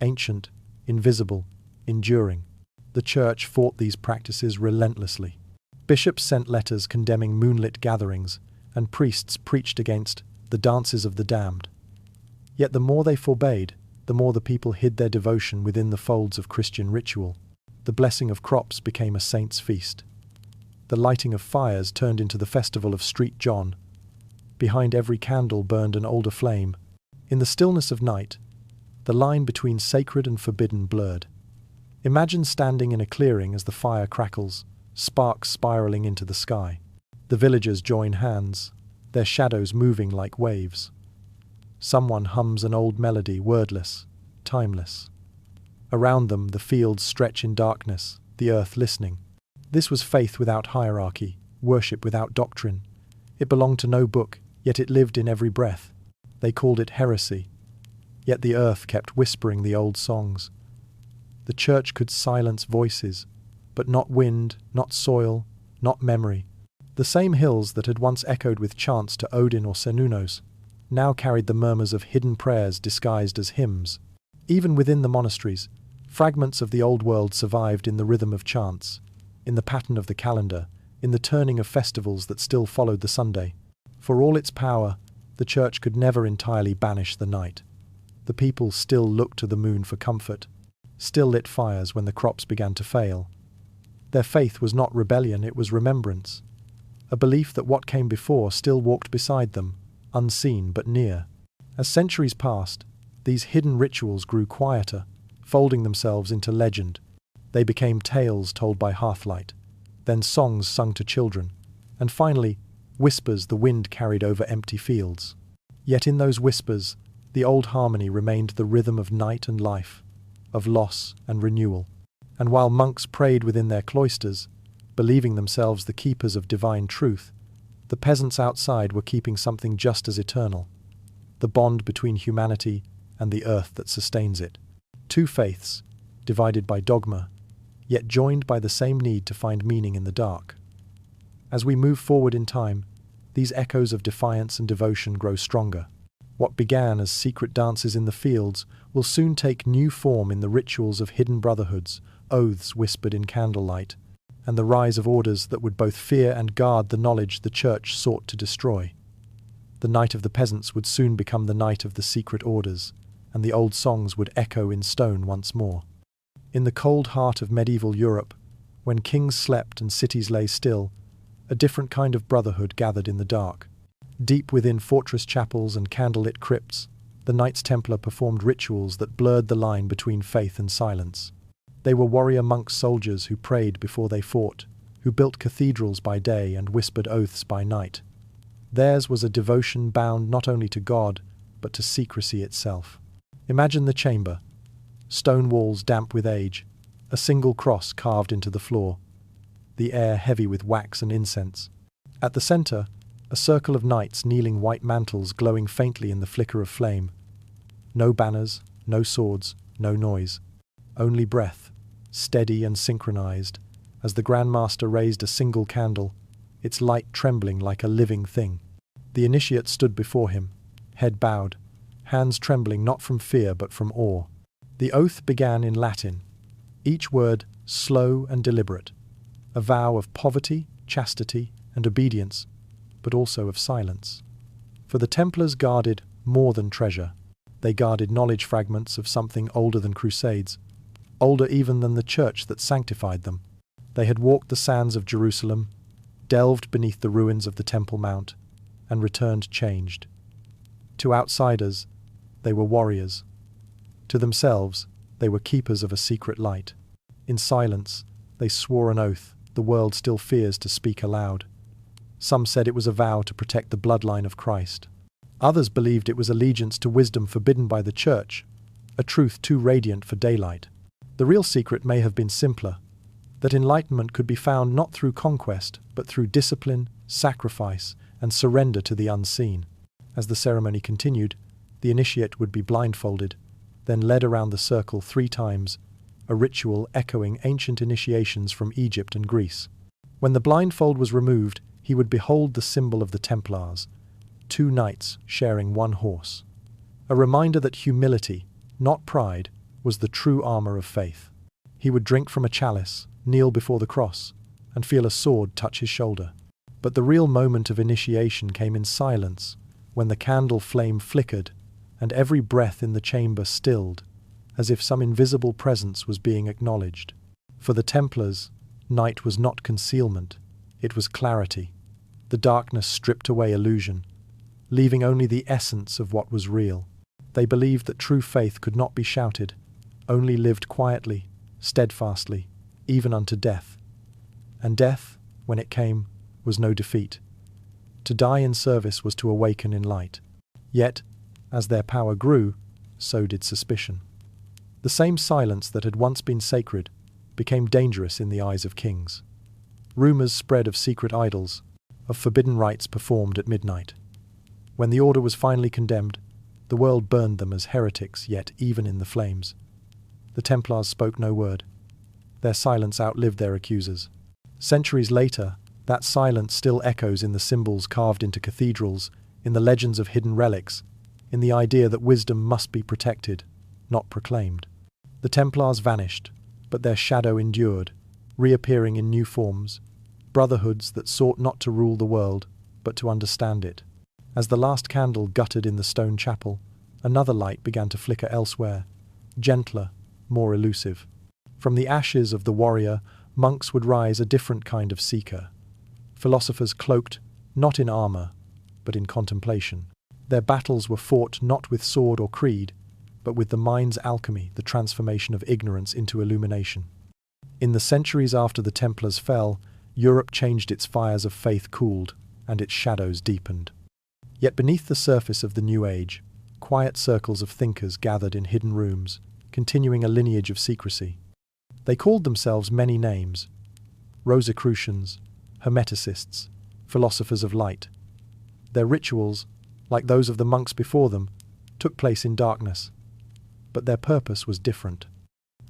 ancient, invisible, enduring. The church fought these practices relentlessly. Bishops sent letters condemning moonlit gatherings, and priests preached against the dances of the damned. Yet the more they forbade, the more the people hid their devotion within the folds of Christian ritual. The blessing of crops became a saint's feast. The lighting of fires turned into the festival of Street John. Behind every candle burned an older flame. In the stillness of night, the line between sacred and forbidden blurred. Imagine standing in a clearing as the fire crackles, sparks spiraling into the sky. The villagers join hands, their shadows moving like waves. Someone hums an old melody, wordless, timeless. Around them, the fields stretch in darkness, the earth listening. This was faith without hierarchy, worship without doctrine. It belonged to no book, yet it lived in every breath. They called it heresy, yet the earth kept whispering the old songs. The church could silence voices, but not wind, not soil, not memory. The same hills that had once echoed with chants to Odin or Cernunnos now carried the murmurs of hidden prayers disguised as hymns. Even within the monasteries, fragments of the old world survived in the rhythm of chants, in the pattern of the calendar, in the turning of festivals that still followed the Sunday. For all its power, the church could never entirely banish the night. The people still looked to the moon for comfort, still lit fires when the crops began to fail. Their faith was not rebellion, it was remembrance. A belief that what came before still walked beside them, unseen but near. As centuries passed, these hidden rituals grew quieter, folding themselves into legend. They became tales told by hearthlight, then songs sung to children, and finally, whispers the wind carried over empty fields. Yet in those whispers, the old harmony remained the rhythm of night and life, of loss and renewal. And while monks prayed within their cloisters, believing themselves the keepers of divine truth, the peasants outside were keeping something just as eternal, the bond between humanity and the earth that sustains it. Two faiths, divided by dogma, yet joined by the same need to find meaning in the dark. As we move forward in time, these echoes of defiance and devotion grow stronger. What began as secret dances in the fields will soon take new form in the rituals of hidden brotherhoods, oaths whispered in candlelight, and the rise of orders that would both fear and guard the knowledge the church sought to destroy. The night of the peasants would soon become the night of the secret orders, and the old songs would echo in stone once more. In the cold heart of medieval Europe, when kings slept and cities lay still, a different kind of brotherhood gathered in the dark. Deep within fortress chapels and candlelit crypts, the Knights Templar performed rituals that blurred the line between faith and silence. They were warrior monk soldiers who prayed before they fought, who built cathedrals by day and whispered oaths by night. Theirs was a devotion bound not only to God, but to secrecy itself. Imagine the chamber. Stone walls damp with age, a single cross carved into the floor, the air heavy with wax and incense. At the center, a circle of knights kneeling, white mantles glowing faintly in the flicker of flame. No banners, no swords, no noise. Only breath, steady and synchronized, as the Grand Master raised a single candle, its light trembling like a living thing. The initiate stood before him, head bowed, hands trembling not from fear but from awe. The oath began in Latin, each word slow and deliberate, a vow of poverty, chastity, and obedience, but also of silence. For the Templars guarded more than treasure. They guarded knowledge fragments of something older than crusades, older even than the church that sanctified them. They had walked the sands of Jerusalem, delved beneath the ruins of the Temple Mount, and returned changed. To outsiders, they were warriors. To themselves, they were keepers of a secret light. In silence, they swore an oath the world still fears to speak aloud. Some said it was a vow to protect the bloodline of Christ. Others believed it was allegiance to wisdom forbidden by the church, a truth too radiant for daylight. The real secret may have been simpler, that enlightenment could be found not through conquest, but through discipline, sacrifice, and surrender to the unseen. As the ceremony continued, the initiate would be blindfolded, then led around the circle 3 times, a ritual echoing ancient initiations from Egypt and Greece. When the blindfold was removed, he would behold the symbol of the Templars, 2 knights sharing 1 horse. A reminder that humility, not pride, was the true armor of faith. He would drink from a chalice, kneel before the cross, and feel a sword touch his shoulder. But the real moment of initiation came in silence, when the candle flame flickered and every breath in the chamber stilled, as if some invisible presence was being acknowledged. For the Templars, night was not concealment, it was clarity. The darkness stripped away illusion, leaving only the essence of what was real. They believed that true faith could not be shouted, only lived quietly, steadfastly, even unto death. And death, when it came, was no defeat. To die in service was to awaken in light. Yet, as their power grew, so did suspicion. The same silence that had once been sacred became dangerous in the eyes of kings. Rumors spread of secret idols, of forbidden rites performed at midnight. When the order was finally condemned, the world burned them as heretics, yet even in the flames. The Templars spoke no word. Their silence outlived their accusers. Centuries later, that silence still echoes in the symbols carved into cathedrals, in the legends of hidden relics, in the idea that wisdom must be protected, not proclaimed. The Templars vanished, but their shadow endured, reappearing in new forms, brotherhoods that sought not to rule the world, but to understand it. As the last candle guttered in the stone chapel, another light began to flicker elsewhere, gentler, more elusive. From the ashes of the warrior, monks would rise a different kind of seeker. Philosophers cloaked, not in armor, but in contemplation. Their battles were fought not with sword or creed, but with the mind's alchemy, the transformation of ignorance into illumination. In the centuries after the Templars fell, Europe changed, its fires of faith cooled, and its shadows deepened. Yet beneath the surface of the New Age, quiet circles of thinkers gathered in hidden rooms, continuing a lineage of secrecy. They called themselves many names: Rosicrucians, Hermeticists, philosophers of light. Their rituals, like those of the monks before them, took place in darkness. But their purpose was different.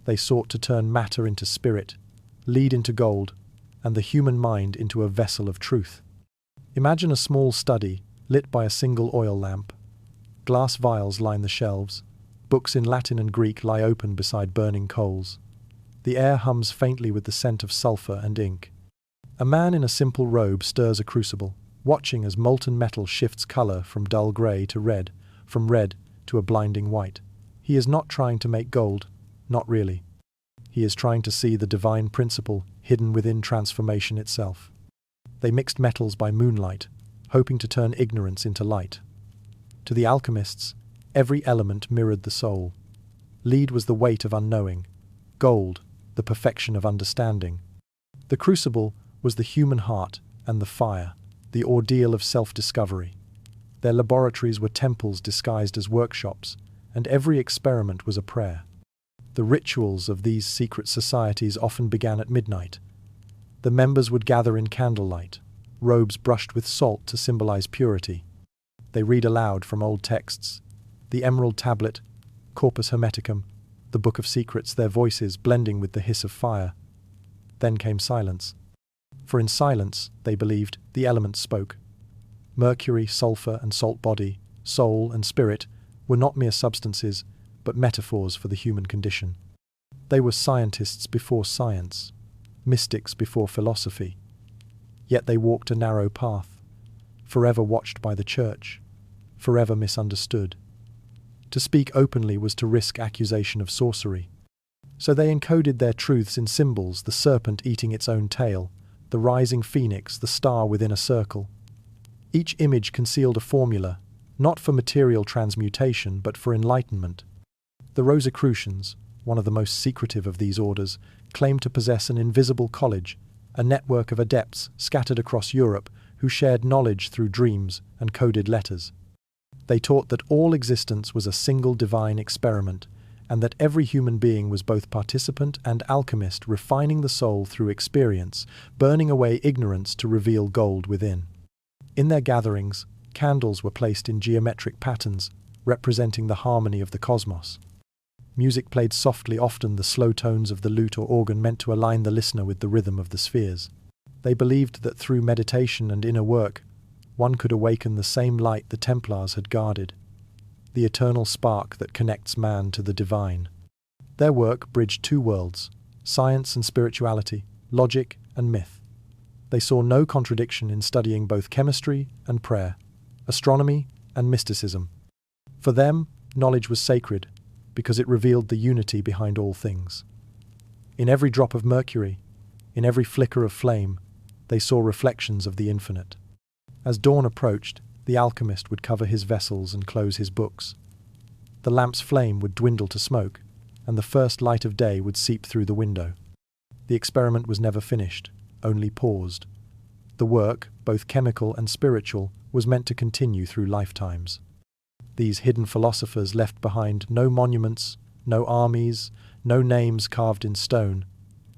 They sought to turn matter into spirit, lead into gold, and the human mind into a vessel of truth. Imagine a small study, lit by a single oil lamp. Glass vials line the shelves. Books in Latin and Greek lie open beside burning coals. The air hums faintly with the scent of sulfur and ink. A man in a simple robe stirs a crucible, watching as molten metal shifts color from dull gray to red, from red to a blinding white. He is not trying to make gold, not really. He is trying to see the divine principle hidden within transformation itself. They mixed metals by moonlight, hoping to turn ignorance into light. To the alchemists, every element mirrored the soul. Lead was the weight of unknowing, gold, the perfection of understanding. The crucible was the human heart and the fire, the ordeal of self-discovery. Their laboratories were temples disguised as workshops, and every experiment was a prayer. The rituals of these secret societies often began at midnight. The members would gather in candlelight, robes brushed with salt to symbolize purity. They read aloud from old texts, the Emerald Tablet, Corpus Hermeticum, the Book of Secrets, their voices blending with the hiss of fire. Then came silence. For in silence, they believed, the elements spoke. Mercury, sulfur, and salt body, soul, and spirit were not mere substances, but metaphors for the human condition. They were scientists before science, mystics before philosophy. Yet they walked a narrow path, forever watched by the church, forever misunderstood. To speak openly was to risk accusation of sorcery. So they encoded their truths in symbols, the serpent eating its own tail, the rising phoenix, the star within a circle. Each image concealed a formula, not for material transmutation, but for enlightenment. The Rosicrucians, one of the most secretive of these orders, claimed to possess an invisible college, a network of adepts scattered across Europe who shared knowledge through dreams and coded letters. They taught that all existence was a single divine experiment, and that every human being was both participant and alchemist, refining the soul through experience, burning away ignorance to reveal gold within. In their gatherings, candles were placed in geometric patterns, representing the harmony of the cosmos. Music played softly, often the slow tones of the lute or organ, meant to align the listener with the rhythm of the spheres. They believed that through meditation and inner work, one could awaken the same light the Templars had guarded, the eternal spark that connects man to the divine. Their work bridged two worlds, science and spirituality, logic and myth. They saw no contradiction in studying both chemistry and prayer, astronomy and mysticism. For them, knowledge was sacred because it revealed the unity behind all things. In every drop of mercury, in every flicker of flame, they saw reflections of the infinite. As dawn approached, the alchemist would cover his vessels and close his books. The lamp's flame would dwindle to smoke, and the first light of day would seep through the window. The experiment was never finished, only paused. The work, both chemical and spiritual, was meant to continue through lifetimes. These hidden philosophers left behind no monuments, no armies, no names carved in stone,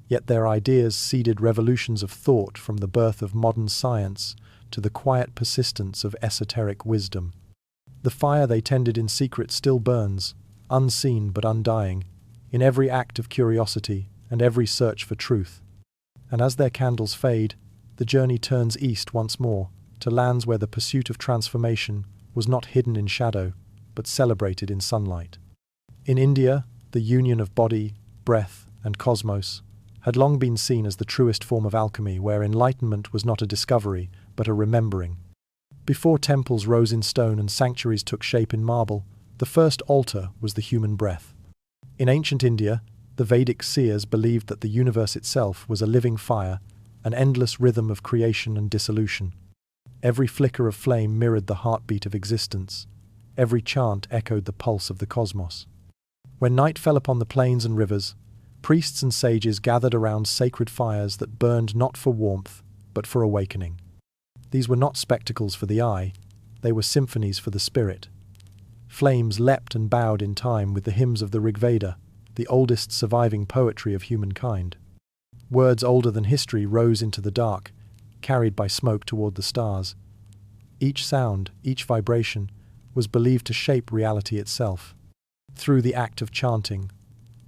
yet their ideas seeded revolutions of thought, from the birth of modern science to the quiet persistence of esoteric wisdom. The fire they tended in secret still burns, unseen but undying, in every act of curiosity and every search for truth. And as their candles fade, the journey turns east once more, to lands where the pursuit of transformation was not hidden in shadow, but celebrated in sunlight. In India, the union of body, breath, and cosmos had long been seen as the truest form of alchemy, where enlightenment was not a discovery, but a remembering. Before temples rose in stone and sanctuaries took shape in marble, the first altar was the human breath. In ancient India, the Vedic seers believed that the universe itself was a living fire, an endless rhythm of creation and dissolution. Every flicker of flame mirrored the heartbeat of existence. Every chant echoed the pulse of the cosmos. When night fell upon the plains and rivers, priests and sages gathered around sacred fires that burned not for warmth, but for awakening. These were not spectacles for the eye, they were symphonies for the spirit. Flames leapt and bowed in time with the hymns of the Rig Veda, the oldest surviving poetry of humankind. Words older than history rose into the dark, carried by smoke toward the stars. Each sound, each vibration, was believed to shape reality itself. Through the act of chanting,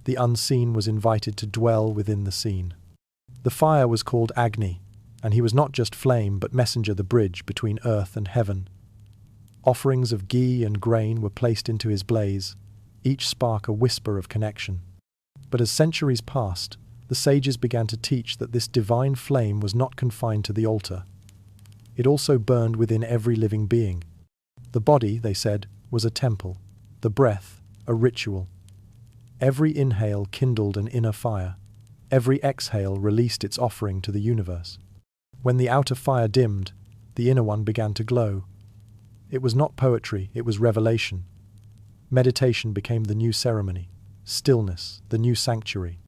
the unseen was invited to dwell within the seen. The fire was called Agni, and he was not just flame but messenger, the bridge between earth and heaven. Offerings of ghee and grain were placed into his blaze, each spark a whisper of connection. But as centuries passed, the sages began to teach that this divine flame was not confined to the altar. It also burned within every living being. The body, they said, was a temple, the breath, a ritual. Every inhale kindled an inner fire. Every exhale released its offering to the universe. When the outer fire dimmed, the inner one began to glow. It was not poetry, it was revelation. Meditation became the new ceremony, stillness, the new sanctuary.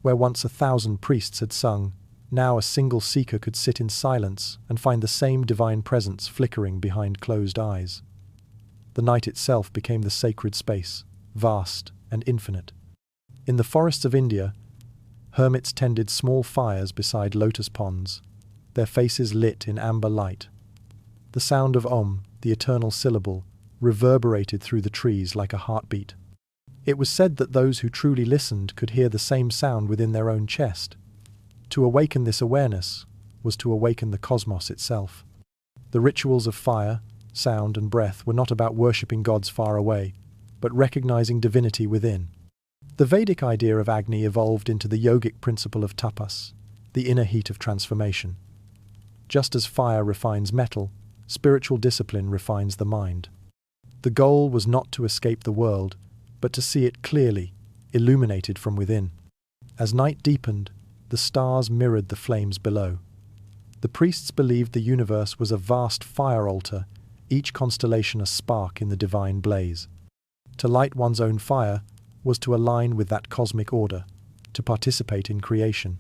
Where once 1,000 priests had sung, now a single seeker could sit in silence and find the same divine presence flickering behind closed eyes. The night itself became the sacred space, vast and infinite. In the forests of India, hermits tended small fires beside lotus ponds, their faces lit in amber light. The sound of Om, the eternal syllable, reverberated through the trees like a heartbeat. It was said that those who truly listened could hear the same sound within their own chest. To awaken this awareness was to awaken the cosmos itself. The rituals of fire, sound, and breath were not about worshipping gods far away, but recognizing divinity within. The Vedic idea of Agni evolved into the yogic principle of tapas, the inner heat of transformation. Just as fire refines metal, spiritual discipline refines the mind. The goal was not to escape the world, but to see it clearly, illuminated from within. As night deepened, the stars mirrored the flames below. The priests believed the universe was a vast fire altar, each constellation a spark in the divine blaze. To light one's own fire was to align with that cosmic order, to participate in creation.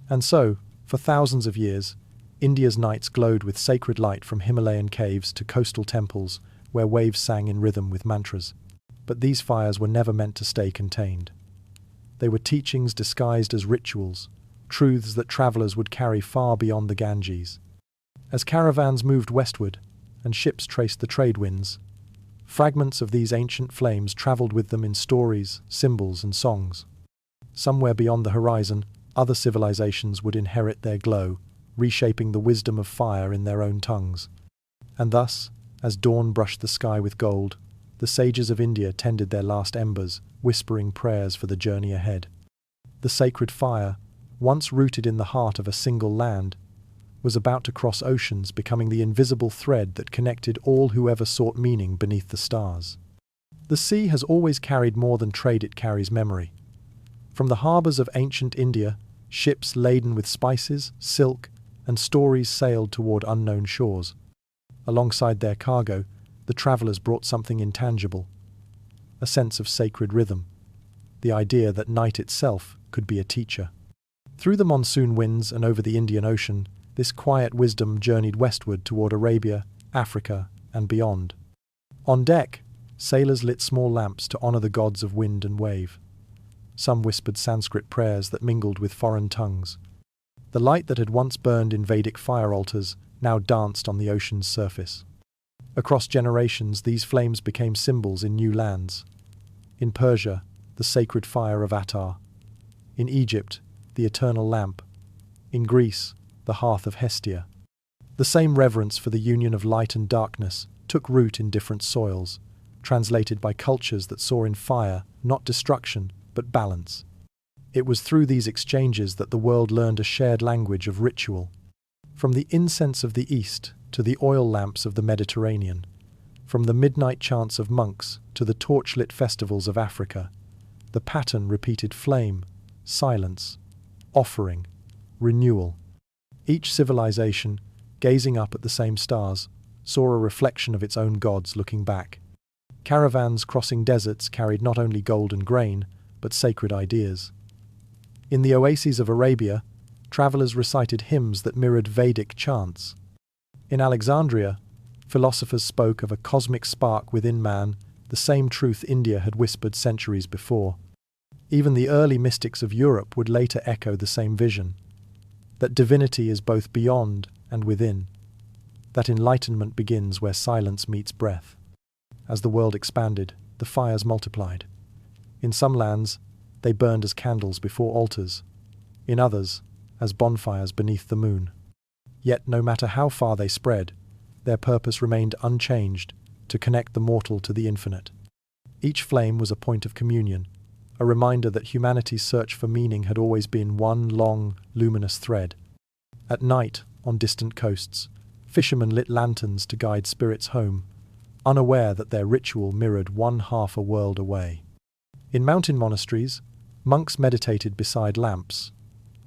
And so, for thousands of years, India's nights glowed with sacred light from Himalayan caves to coastal temples where waves sang in rhythm with mantras. But these fires were never meant to stay contained. They were teachings disguised as rituals, truths that travelers would carry far beyond the Ganges. As caravans moved westward and ships traced the trade winds, fragments of these ancient flames traveled with them in stories, symbols, and songs. Somewhere beyond the horizon, other civilizations would inherit their glow, reshaping the wisdom of fire in their own tongues. And thus, as dawn brushed the sky with gold, the sages of India tended their last embers, whispering prayers for the journey ahead. The sacred fire, once rooted in the heart of a single land, was about to cross oceans, becoming the invisible thread that connected all who ever sought meaning beneath the stars. The sea has always carried more than trade, it carries memory. From the harbours of ancient India, ships laden with spices, silk, and stories sailed toward unknown shores. Alongside their cargo, the travellers brought something intangible, a sense of sacred rhythm, the idea that night itself could be a teacher. Through the monsoon winds and over the Indian Ocean, this quiet wisdom journeyed westward toward Arabia, Africa, and beyond. On deck, sailors lit small lamps to honor the gods of wind and wave. Some whispered Sanskrit prayers that mingled with foreign tongues. The light that had once burned in Vedic fire altars now danced on the ocean's surface. Across generations, these flames became symbols in new lands. In Persia, the sacred fire of Attar. In Egypt, the eternal lamp. In Greece, the hearth of Hestia. The same reverence for the union of light and darkness took root in different soils, translated by cultures that saw in fire not destruction, but balance. It was through these exchanges that the world learned a shared language of ritual. From the incense of the East to the oil lamps of the Mediterranean, from the midnight chants of monks to the torchlit festivals of Africa, the pattern repeated flame, silence, offering, renewal. Each civilization, gazing up at the same stars, saw a reflection of its own gods looking back. Caravans crossing deserts carried not only gold and grain, but sacred ideas. In the oases of Arabia, travelers recited hymns that mirrored Vedic chants. In Alexandria, philosophers spoke of a cosmic spark within man, the same truth India had whispered centuries before. Even the early mystics of Europe would later echo the same vision, that divinity is both beyond and within, that enlightenment begins where silence meets breath. As the world expanded, the fires multiplied. In some lands, they burned as candles before altars, in others, as bonfires beneath the moon. Yet no matter how far they spread, their purpose remained unchanged, to connect the mortal to the infinite. Each flame was a point of communion, a reminder that humanity's search for meaning had always been one long, luminous thread. At night, on distant coasts, fishermen lit lanterns to guide spirits home, unaware that their ritual mirrored one half a world away. In mountain monasteries, monks meditated beside lamps,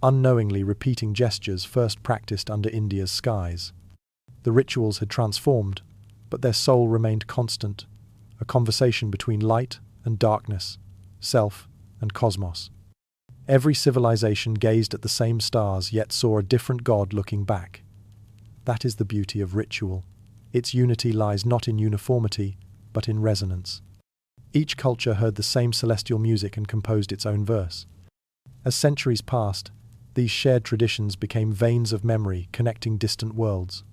unknowingly repeating gestures first practiced under India's skies. The rituals had transformed, but their soul remained constant, a conversation between light and darkness, self and cosmos. Every civilization gazed at the same stars, yet saw a different god looking back. That is the beauty of ritual. Its unity lies not in uniformity, but in resonance. Each culture heard the same celestial music and composed its own verse. As centuries passed, these shared traditions became veins of memory connecting distant worlds.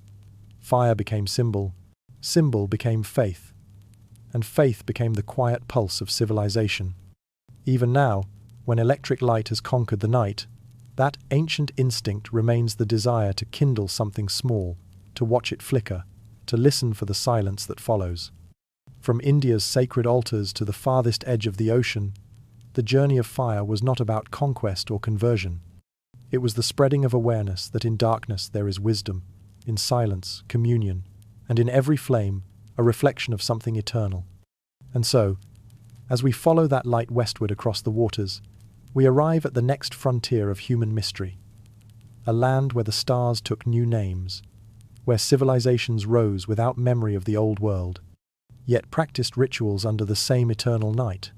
Fire became symbol, symbol became faith, and faith became the quiet pulse of civilization. Even now, when electric light has conquered the night, that ancient instinct remains the desire to kindle something small, to watch it flicker, to listen for the silence that follows. From India's sacred altars to the farthest edge of the ocean, the journey of fire was not about conquest or conversion. It was the spreading of awareness that in darkness there is wisdom, in silence, communion, and in every flame, a reflection of something eternal. And so, as we follow that light westward across the waters, we arrive at the next frontier of human mystery, a land where the stars took new names, where civilizations rose without memory of the old world, yet practiced rituals under the same eternal night.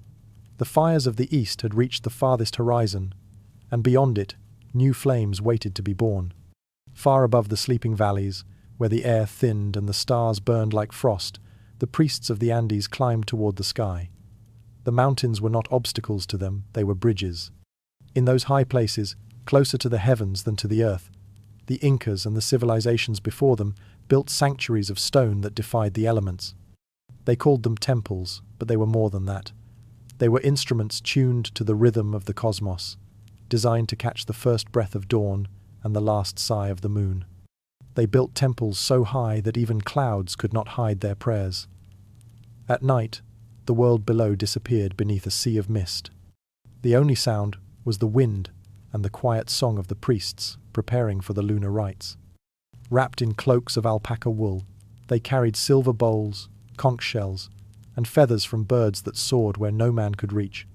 The fires of the east had reached the farthest horizon, and beyond it, new flames waited to be born. Far above the sleeping valleys, where the air thinned and the stars burned like frost, the priests of the Andes climbed toward the sky. The mountains were not obstacles to them, they were bridges. In those high places, closer to the heavens than to the earth, the Incas and the civilizations before them built sanctuaries of stone that defied the elements. They called them temples, but they were more than that. They were instruments tuned to the rhythm of the cosmos, designed to catch the first breath of dawn and the last sigh of the moon. They built temples so high that even clouds could not hide their prayers. At night, the world below disappeared beneath a sea of mist. The only sound was the wind and the quiet song of the priests preparing for the lunar rites. Wrapped in cloaks of alpaca wool, they carried silver bowls, conch shells, and feathers from birds that soared where no man could reach.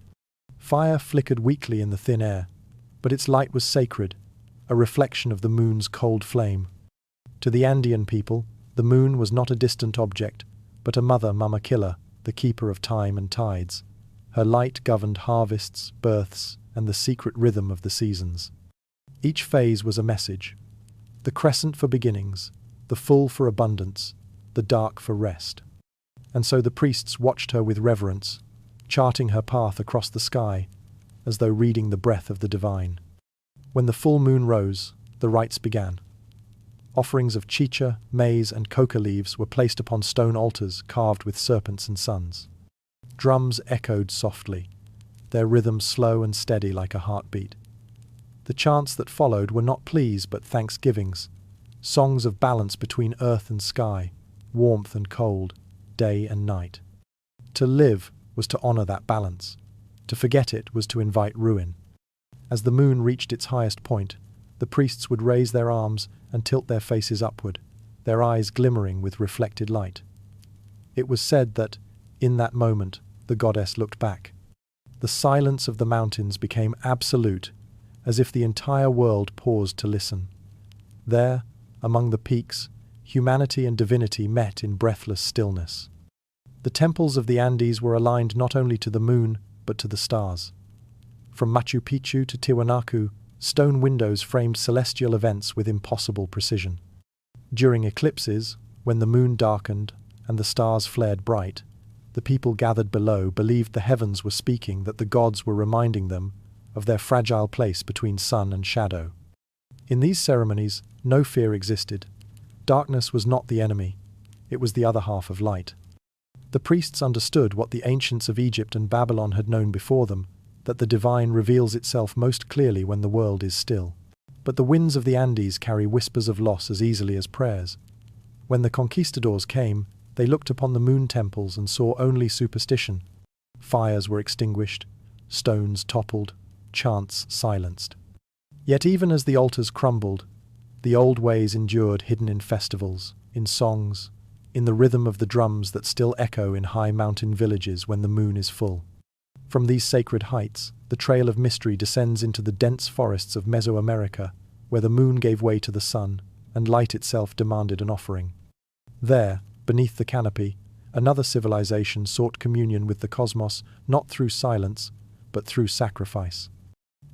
Fire flickered weakly in the thin air, but its light was sacred, a reflection of the moon's cold flame. To the Andean people, the moon was not a distant object, but a mother mama killer, the keeper of time and tides. Her light governed harvests, births, and the secret rhythm of the seasons. Each phase was a message. The crescent for beginnings, the full for abundance, the dark for rest. And so the priests watched her with reverence, charting her path across the sky, as though reading the breath of the divine. When the full moon rose, the rites began. Offerings of chicha, maize, and coca leaves were placed upon stone altars carved with serpents and suns. Drums echoed softly, their rhythm slow and steady like a heartbeat. The chants that followed were not pleas but thanksgivings, songs of balance between earth and sky, warmth and cold, day and night. To live was to honor that balance. To forget it was to invite ruin. As the moon reached its highest point, the priests would raise their arms and tilt their faces upward, their eyes glimmering with reflected light. It was said that, in that moment, the goddess looked back. The silence of the mountains became absolute, as if the entire world paused to listen. There, among the peaks, humanity and divinity met in breathless stillness. The temples of the Andes were aligned not only to the moon, but to the stars. From Machu Picchu to Tiwanaku, stone windows framed celestial events with impossible precision. During eclipses, when the moon darkened and the stars flared bright, the people gathered below believed the heavens were speaking, that the gods were reminding them of their fragile place between sun and shadow. In these ceremonies, no fear existed. Darkness was not the enemy, it was the other half of light. The priests understood what the ancients of Egypt and Babylon had known before them, that the divine reveals itself most clearly when the world is still. But the winds of the Andes carry whispers of loss as easily as prayers. When the conquistadors came, they looked upon the moon temples and saw only superstition. Fires were extinguished, stones toppled, chants silenced. Yet even as the altars crumbled, the old ways endured, hidden in festivals, in songs, in the rhythm of the drums that still echo in high mountain villages when the moon is full. From these sacred heights, the trail of mystery descends into the dense forests of Mesoamerica, where the moon gave way to the sun, and light itself demanded an offering. There, beneath the canopy, another civilization sought communion with the cosmos not through silence, but through sacrifice.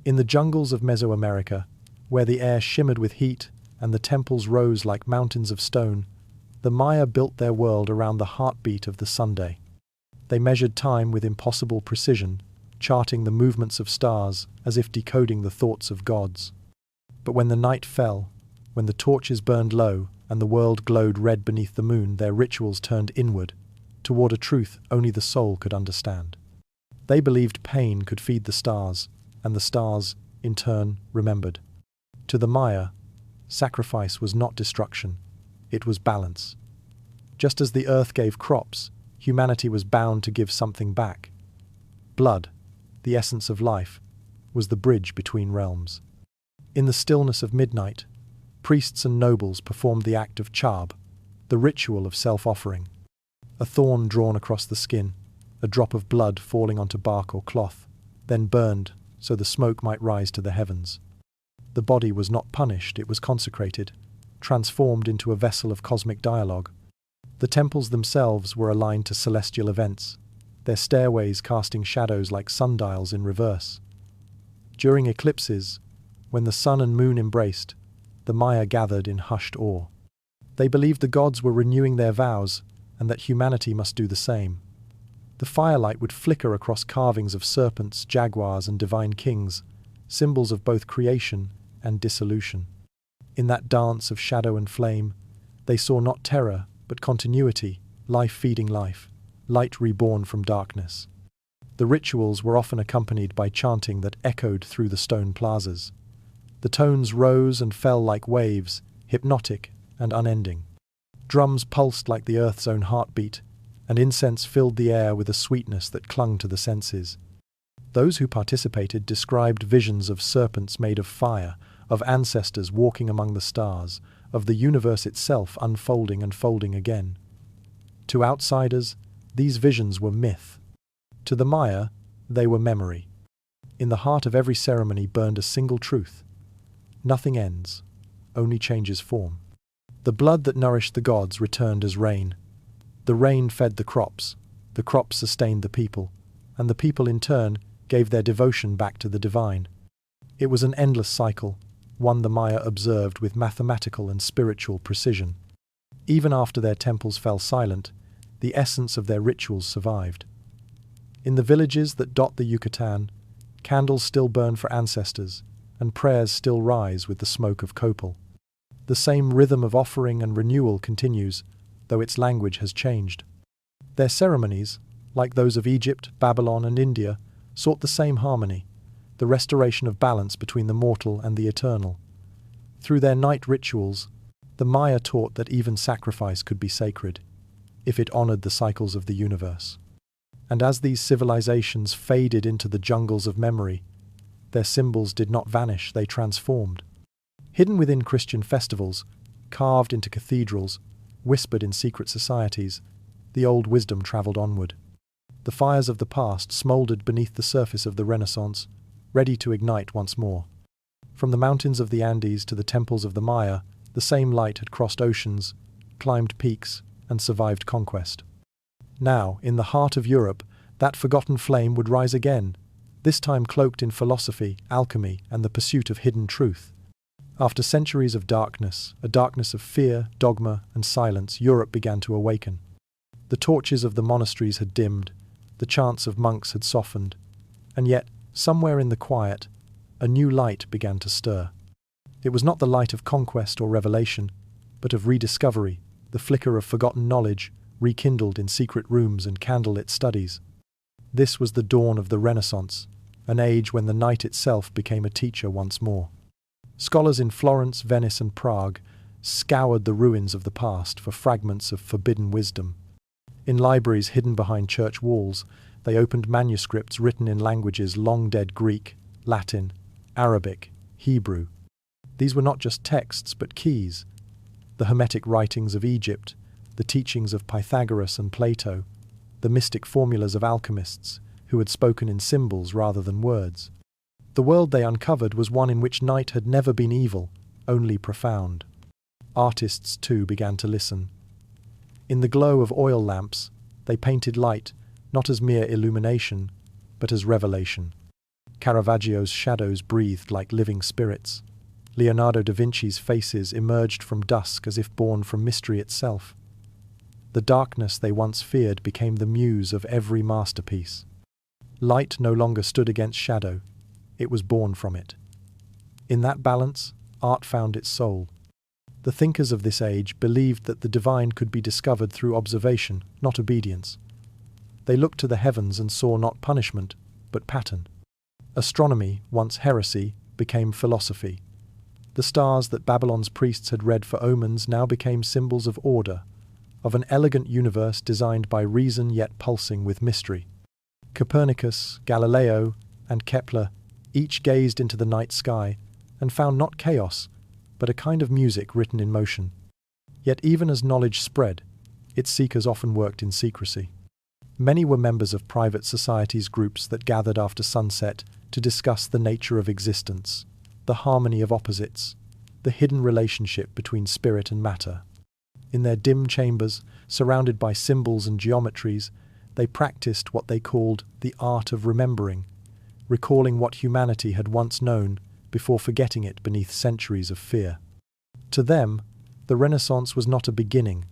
In the jungles of Mesoamerica, where the air shimmered with heat and the temples rose like mountains of stone, the Maya built their world around the heartbeat of the Sunday. They measured time with impossible precision, charting the movements of stars as if decoding the thoughts of gods. But when the night fell, when the torches burned low and the world glowed red beneath the moon, their rituals turned inward, toward a truth only the soul could understand. They believed pain could feed the stars, and the stars, in turn, remembered. To the Maya, sacrifice was not destruction, it was balance. Just as the earth gave crops, humanity was bound to give something back. Blood, the essence of life, was the bridge between realms. In the stillness of midnight, priests and nobles performed the act of chab, the ritual of self-offering. A thorn drawn across the skin, a drop of blood falling onto bark or cloth, then burned so the smoke might rise to the heavens. The body was not punished, it was consecrated, transformed into a vessel of cosmic dialogue. The temples themselves were aligned to celestial events, their stairways casting shadows like sundials in reverse. During eclipses, when the sun and moon embraced, the Maya gathered in hushed awe. They believed the gods were renewing their vows and that humanity must do the same. The firelight would flicker across carvings of serpents, jaguars, and divine kings, symbols of both creation and dissolution. In that dance of shadow and flame, they saw not terror, but continuity, life feeding life, light reborn from darkness. The rituals were often accompanied by chanting that echoed through the stone plazas. The tones rose and fell like waves, hypnotic and unending. Drums pulsed like the earth's own heartbeat, and incense filled the air with a sweetness that clung to the senses. Those who participated described visions of serpents made of fire, of ancestors walking among the stars, of the universe itself unfolding and folding again. To outsiders, these visions were myth. To the Maya, they were memory. In the heart of every ceremony burned a single truth. Nothing ends, only changes form. The blood that nourished the gods returned as rain. The rain fed the crops sustained the people, and the people in turn gave their devotion back to the divine. It was an endless cycle, one the Maya observed with mathematical and spiritual precision. Even after their temples fell silent, the essence of their rituals survived. In the villages that dot the Yucatan, candles still burn for ancestors, and prayers still rise with the smoke of copal. The same rhythm of offering and renewal continues, though its language has changed. Their ceremonies, like those of Egypt, Babylon, and India, sought the same harmony, the restoration of balance between the mortal and the eternal. Through their night rituals, the Maya taught that even sacrifice could be sacred, if it honored the cycles of the universe. And as these civilizations faded into the jungles of memory, their symbols did not vanish, they transformed. Hidden within Christian festivals, carved into cathedrals, whispered in secret societies, the old wisdom traveled onward. The fires of the past smoldered beneath the surface of the Renaissance, ready to ignite once more. From the mountains of the Andes to the temples of the Maya, the same light had crossed oceans, climbed peaks, and survived conquest. Now, in the heart of Europe, that forgotten flame would rise again, this time cloaked in philosophy, alchemy, and the pursuit of hidden truth. After centuries of darkness, a darkness of fear, dogma, and silence, Europe began to awaken. The torches of the monasteries had dimmed, the chants of monks had softened, and yet, somewhere in the quiet, a new light began to stir. It was not the light of conquest or revelation, but of rediscovery, the flicker of forgotten knowledge, rekindled in secret rooms and candlelit studies. This was the dawn of the Renaissance, an age when the night itself became a teacher once more. Scholars in Florence, Venice, and Prague scoured the ruins of the past for fragments of forbidden wisdom. In libraries hidden behind church walls, they opened manuscripts written in languages long dead: Greek, Latin, Arabic, Hebrew. These were not just texts, but keys. The Hermetic writings of Egypt, the teachings of Pythagoras and Plato, the mystic formulas of alchemists, who had spoken in symbols rather than words. The world they uncovered was one in which night had never been evil, only profound. Artists, too, began to listen. In the glow of oil lamps, they painted light, not as mere illumination, but as revelation. Caravaggio's shadows breathed like living spirits. Leonardo da Vinci's faces emerged from dusk as if born from mystery itself. The darkness they once feared became the muse of every masterpiece. Light no longer stood against shadow, it was born from it. In that balance, art found its soul. The thinkers of this age believed that the divine could be discovered through observation, not obedience. They looked to the heavens and saw not punishment, but pattern. Astronomy, once heresy, became philosophy. The stars that Babylon's priests had read for omens now became symbols of order, of an elegant universe designed by reason yet pulsing with mystery. Copernicus, Galileo, and Kepler each gazed into the night sky and found not chaos, but a kind of music written in motion. Yet even as knowledge spread, its seekers often worked in secrecy. Many were members of private societies groups that gathered after sunset to discuss the nature of existence, the harmony of opposites, the hidden relationship between spirit and matter. In their dim chambers, surrounded by symbols and geometries, they practiced what they called the art of remembering, recalling what humanity had once known before forgetting it beneath centuries of fear. To them, the Renaissance was not a beginning,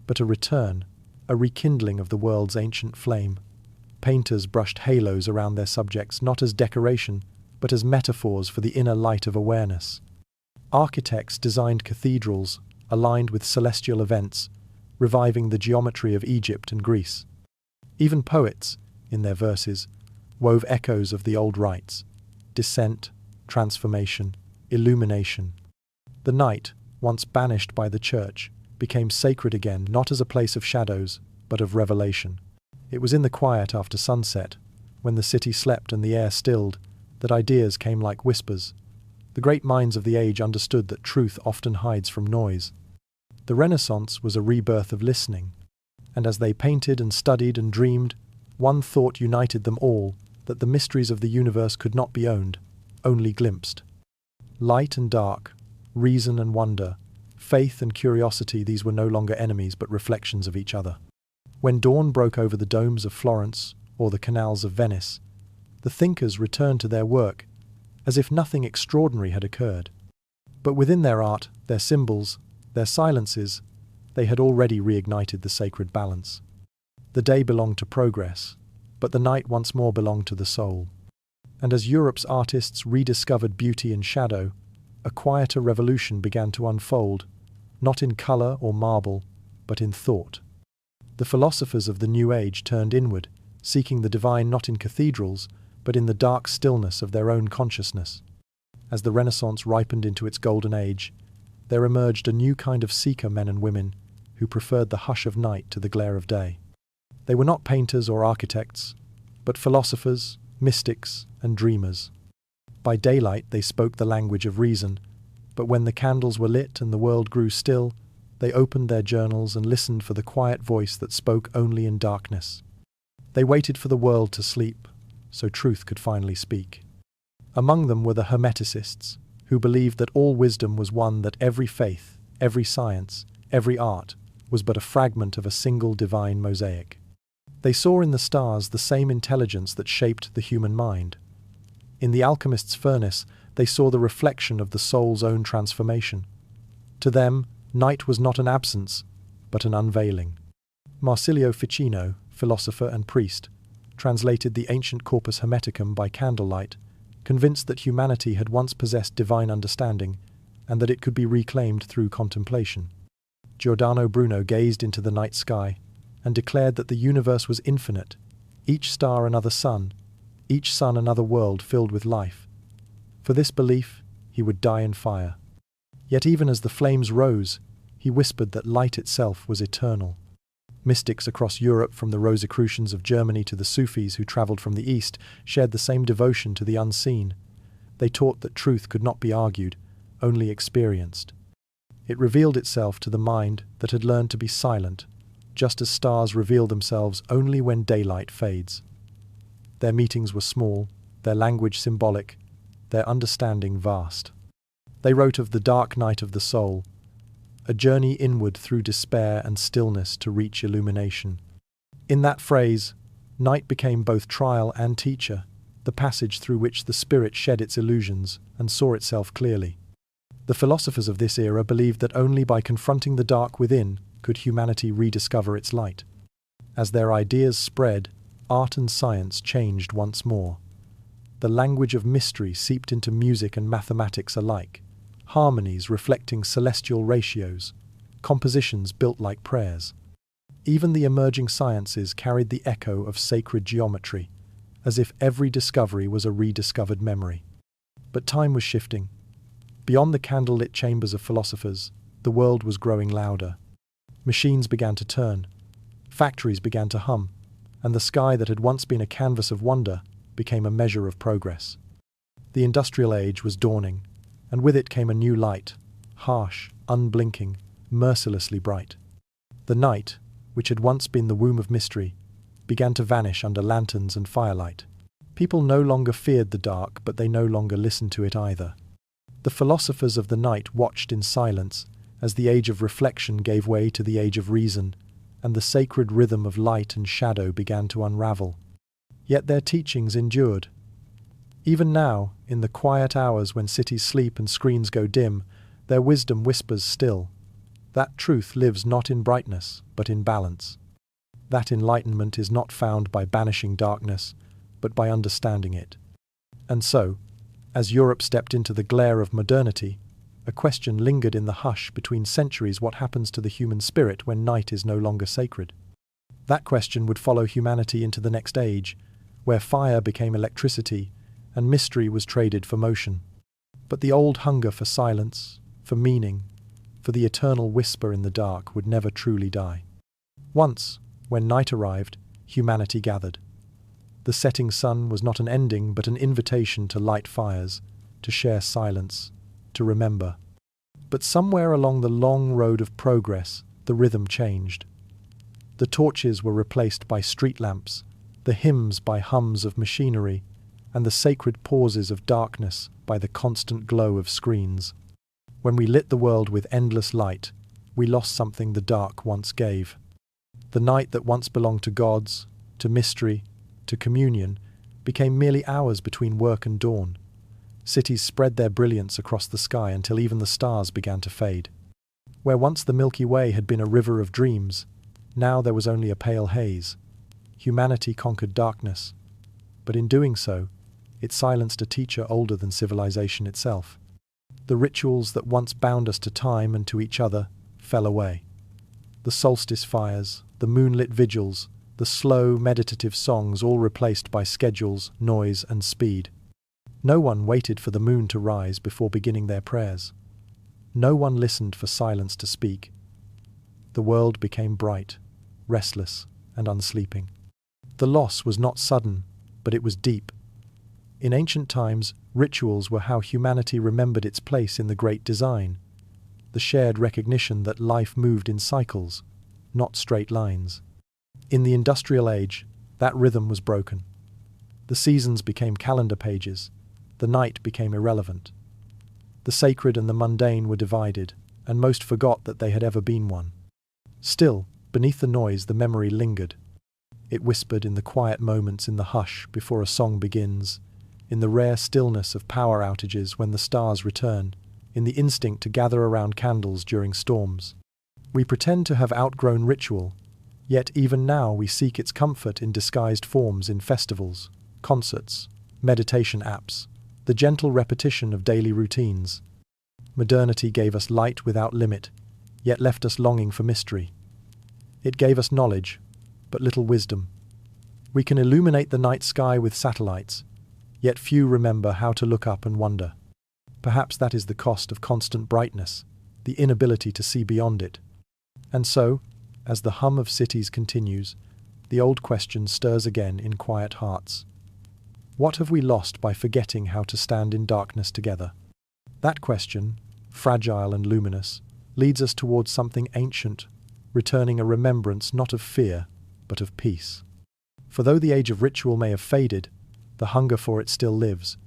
but a return, a rekindling of the world's ancient flame. Painters brushed halos around their subjects not as decoration, but as metaphors for the inner light of awareness. Architects designed cathedrals aligned with celestial events, reviving the geometry of Egypt and Greece. Even poets, in their verses, wove echoes of the old rites: descent, transformation, illumination. The night, once banished by the church, became sacred again, not as a place of shadows, but of revelation. It was in the quiet after sunset, when the city slept and the air stilled, that ideas came like whispers. The great minds of the age understood that truth often hides from noise. The Renaissance was a rebirth of listening, and as they painted and studied and dreamed, one thought united them all, that the mysteries of the universe could not be owned, only glimpsed. Light and dark, reason and wonder, faith and curiosity, these were no longer enemies but reflections of each other. When dawn broke over the domes of Florence or the canals of Venice, the thinkers returned to their work as if nothing extraordinary had occurred. But within their art, their symbols, their silences, they had already reignited the sacred balance. The day belonged to progress, but the night once more belonged to the soul. And as Europe's artists rediscovered beauty in shadow, a quieter revolution began to unfold, not in colour or marble, but in thought. The philosophers of the New Age turned inward, seeking the divine not in cathedrals, but in the dark stillness of their own consciousness. As the Renaissance ripened into its golden age, there emerged a new kind of seeker men and women who preferred the hush of night to the glare of day. They were not painters or architects, but philosophers, mystics, and dreamers. By daylight they spoke the language of reason, but when the candles were lit and the world grew still, they opened their journals and listened for the quiet voice that spoke only in darkness. They waited for the world to sleep, so truth could finally speak. Among them were the Hermeticists, who believed that all wisdom was one, that every faith, every science, every art was but a fragment of a single divine mosaic. They saw in the stars the same intelligence that shaped the human mind. In the alchemist's furnace, they saw the reflection of the soul's own transformation. To them, night was not an absence, but an unveiling. Marsilio Ficino, philosopher and priest, translated the ancient Corpus Hermeticum by candlelight, convinced that humanity had once possessed divine understanding and that it could be reclaimed through contemplation. Giordano Bruno gazed into the night sky and declared that the universe was infinite, each star another sun, each sun another world filled with life. For this belief, he would die in fire. Yet even as the flames rose, he whispered that light itself was eternal. Mystics across Europe, from the Rosicrucians of Germany to the Sufis who travelled from the East, shared the same devotion to the unseen. They taught that truth could not be argued, only experienced. It revealed itself to the mind that had learned to be silent, just as stars reveal themselves only when daylight fades. Their meetings were small, their language symbolic, their understanding vast. They wrote of the dark night of the soul, a journey inward through despair and stillness to reach illumination. In that phrase, night became both trial and teacher, the passage through which the spirit shed its illusions and saw itself clearly. The philosophers of this era believed that only by confronting the dark within could humanity rediscover its light. As their ideas spread, art and science changed once more. The language of mystery seeped into music and mathematics alike, harmonies reflecting celestial ratios, compositions built like prayers. Even the emerging sciences carried the echo of sacred geometry, as if every discovery was a rediscovered memory. But time was shifting. Beyond the candlelit chambers of philosophers, the world was growing louder. Machines began to turn, factories began to hum, and the sky that had once been a canvas of wonder became a measure of progress. The industrial age was dawning, and with it came a new light, harsh, unblinking, mercilessly bright. The night, which had once been the womb of mystery, began to vanish under lanterns and firelight. People no longer feared the dark, but they no longer listened to it either. The philosophers of the night watched in silence as the age of reflection gave way to the age of reason, and the sacred rhythm of light and shadow began to unravel. Yet their teachings endured. Even now, in the quiet hours when cities sleep and screens go dim, their wisdom whispers still. That truth lives not in brightness, but in balance. That enlightenment is not found by banishing darkness, but by understanding it. And so, as Europe stepped into the glare of modernity, a question lingered in the hush between centuries: what happens to the human spirit when night is no longer sacred? That question would follow humanity into the next age, where fire became electricity and mystery was traded for motion. But the old hunger for silence, for meaning, for the eternal whisper in the dark would never truly die. Once, when night arrived, humanity gathered. The setting sun was not an ending, but an invitation to light fires, to share silence, to remember. But somewhere along the long road of progress, the rhythm changed. The torches were replaced by street lamps, the hymns by hums of machinery, and the sacred pauses of darkness by the constant glow of screens. When we lit the world with endless light, we lost something the dark once gave. The night that once belonged to gods, to mystery, to communion, became merely hours between work and dawn. Cities spread their brilliance across the sky until even the stars began to fade. Where once the Milky Way had been a river of dreams, now there was only a pale haze. Humanity conquered darkness, but in doing so, it silenced a teacher older than civilization itself. The rituals that once bound us to time and to each other fell away. The solstice fires, the moonlit vigils, the slow, meditative songs, all replaced by schedules, noise, and speed. No one waited for the moon to rise before beginning their prayers. No one listened for silence to speak. The world became bright, restless, and unsleeping. The loss was not sudden, but it was deep. In ancient times, rituals were how humanity remembered its place in the great design, the shared recognition that life moved in cycles, not straight lines. In the industrial age, that rhythm was broken. The seasons became calendar pages, the night became irrelevant. The sacred and the mundane were divided, and most forgot that they had ever been one. Still, beneath the noise, the memory lingered. It whispered in the quiet moments in the hush before a song begins, in the rare stillness of power outages when the stars return, in the instinct to gather around candles during storms. We pretend to have outgrown ritual, yet even now we seek its comfort in disguised forms in festivals, concerts, meditation apps, the gentle repetition of daily routines. Modernity gave us light without limit, yet left us longing for mystery. It gave us knowledge, but little wisdom. We can illuminate the night sky with satellites, yet few remember how to look up and wonder. Perhaps that is the cost of constant brightness, the inability to see beyond it. And so, as the hum of cities continues, the old question stirs again in quiet hearts. What have we lost by forgetting how to stand in darkness together? That question, fragile and luminous, leads us towards something ancient, returning a remembrance not of fear, but of peace. For though the age of ritual may have faded, the hunger for it still lives,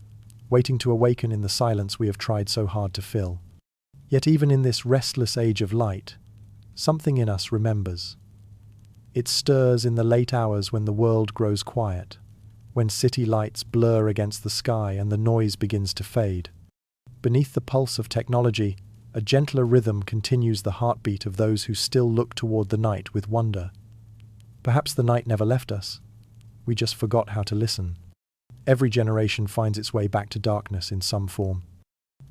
waiting to awaken in the silence we have tried so hard to fill. Yet even in this restless age of light, something in us remembers. It stirs in the late hours when the world grows quiet, when city lights blur against the sky and the noise begins to fade. Beneath the pulse of technology, a gentler rhythm continues the heartbeat of those who still look toward the night with wonder. Perhaps the night never left us. We just forgot how to listen. Every generation finds its way back to darkness in some form.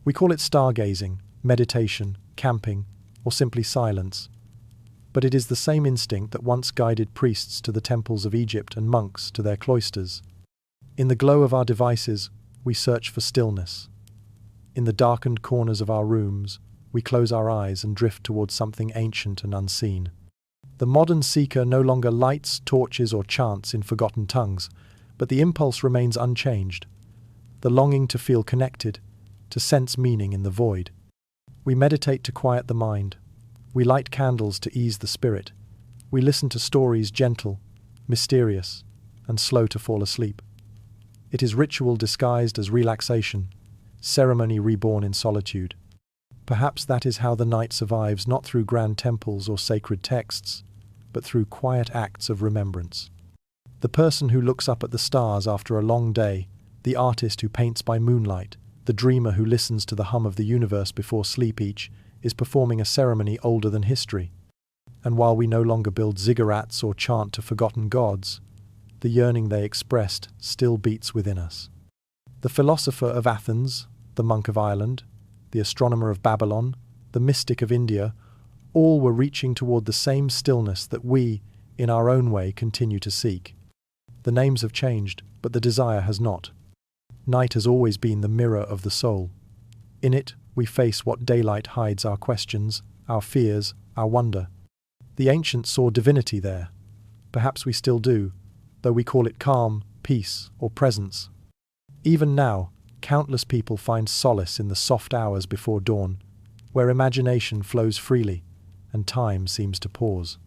We call it stargazing, meditation, camping, or simply silence. But it is the same instinct that once guided priests to the temples of Egypt and monks to their cloisters. In the glow of our devices, we search for stillness. In the darkened corners of our rooms, we close our eyes and drift towards something ancient and unseen. The modern seeker no longer lights, torches, or chants in forgotten tongues, but the impulse remains unchanged. The longing to feel connected, to sense meaning in the void. We meditate to quiet the mind. We light candles to ease the spirit. We listen to stories gentle, mysterious, and slow to fall asleep. It is ritual disguised as relaxation, ceremony reborn in solitude. Perhaps that is how the night survives, not through grand temples or sacred texts, but through quiet acts of remembrance. The person who looks up at the stars after a long day, the artist who paints by moonlight, the dreamer who listens to the hum of the universe before sleep, each is performing a ceremony older than history. And while we no longer build ziggurats or chant to forgotten gods, the yearning they expressed still beats within us. The philosopher of Athens, the monk of Ireland, the astronomer of Babylon, the mystic of India, all were reaching toward the same stillness that we, in our own way, continue to seek. The names have changed, but the desire has not. Night has always been the mirror of the soul. In it, we face what daylight hides: our questions, our fears, our wonder. The ancients saw divinity there. Perhaps we still do, though we call it calm, peace, or presence. Even now, countless people find solace in the soft hours before dawn, where imagination flows freely and time seems to pause.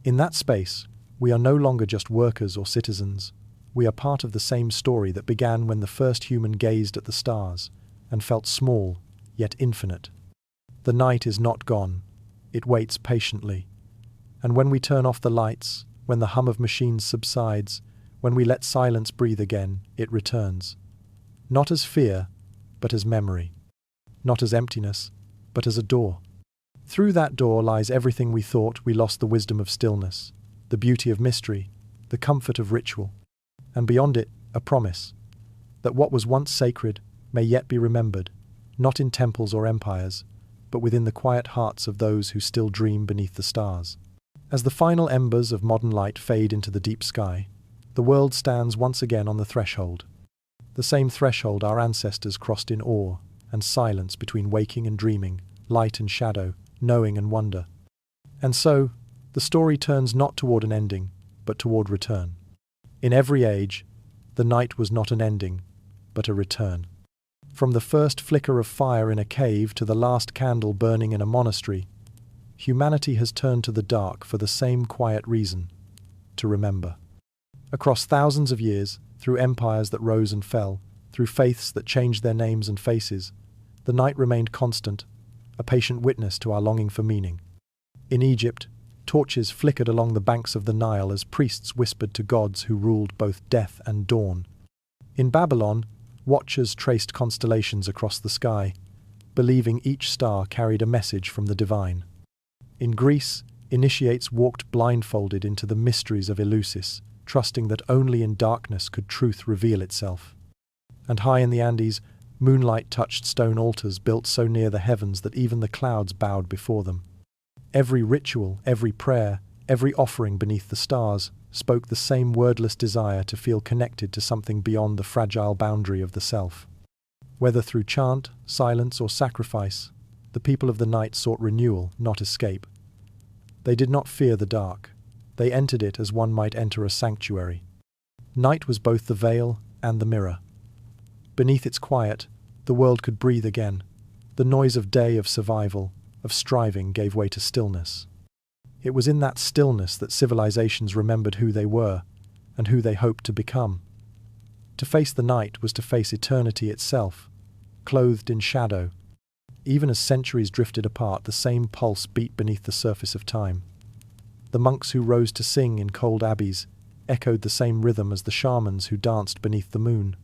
In that space, we are no longer just workers or citizens. We are part of the same story that began when the first human gazed at the stars and felt small, yet infinite. The night is not gone. It waits patiently. And when we turn off the lights, when the hum of machines subsides, when we let silence breathe again, it returns. Not as fear, but as memory. Not as emptiness, but as a door. Through that door lies everything we thought we lost: the wisdom of stillness, the beauty of mystery, the comfort of ritual. And beyond it, a promise that what was once sacred may yet be remembered, not in temples or empires, but within the quiet hearts of those who still dream beneath the stars. As the final embers of modern light fade into the deep sky, the world stands once again on the threshold. The same threshold our ancestors crossed in awe and silence, between waking and dreaming, light and shadow, knowing and wonder. And so, the story turns not toward an ending, but toward return. In every age, the night was not an ending, but a return. From the first flicker of fire in a cave to the last candle burning in a monastery, humanity has turned to the dark for the same quiet reason: to remember. Across thousands of years, through empires that rose and fell, through faiths that changed their names and faces, the night remained constant, a patient witness to our longing for meaning. In Egypt, torches flickered along the banks of the Nile as priests whispered to gods who ruled both death and dawn. In Babylon, watchers traced constellations across the sky, believing each star carried a message from the divine. In Greece, initiates walked blindfolded into the mysteries of Eleusis, trusting that only in darkness could truth reveal itself. And high in the Andes, moonlight touched stone altars built so near the heavens that even the clouds bowed before them. Every ritual, every prayer, every offering beneath the stars spoke the same wordless desire to feel connected to something beyond the fragile boundary of the self. Whether through chant, silence, or sacrifice, the people of the night sought renewal, not escape. They did not fear the dark. They entered it as one might enter a sanctuary. Night was both the veil and the mirror. Beneath its quiet, the world could breathe again. The noise of day, of survival, of striving gave way to stillness. It was in that stillness that civilizations remembered who they were and who they hoped to become. To face the night was to face eternity itself, clothed in shadow. Even as centuries drifted apart, the same pulse beat beneath the surface of time. The monks who rose to sing in cold abbeys echoed the same rhythm as the shamans who danced beneath the moon.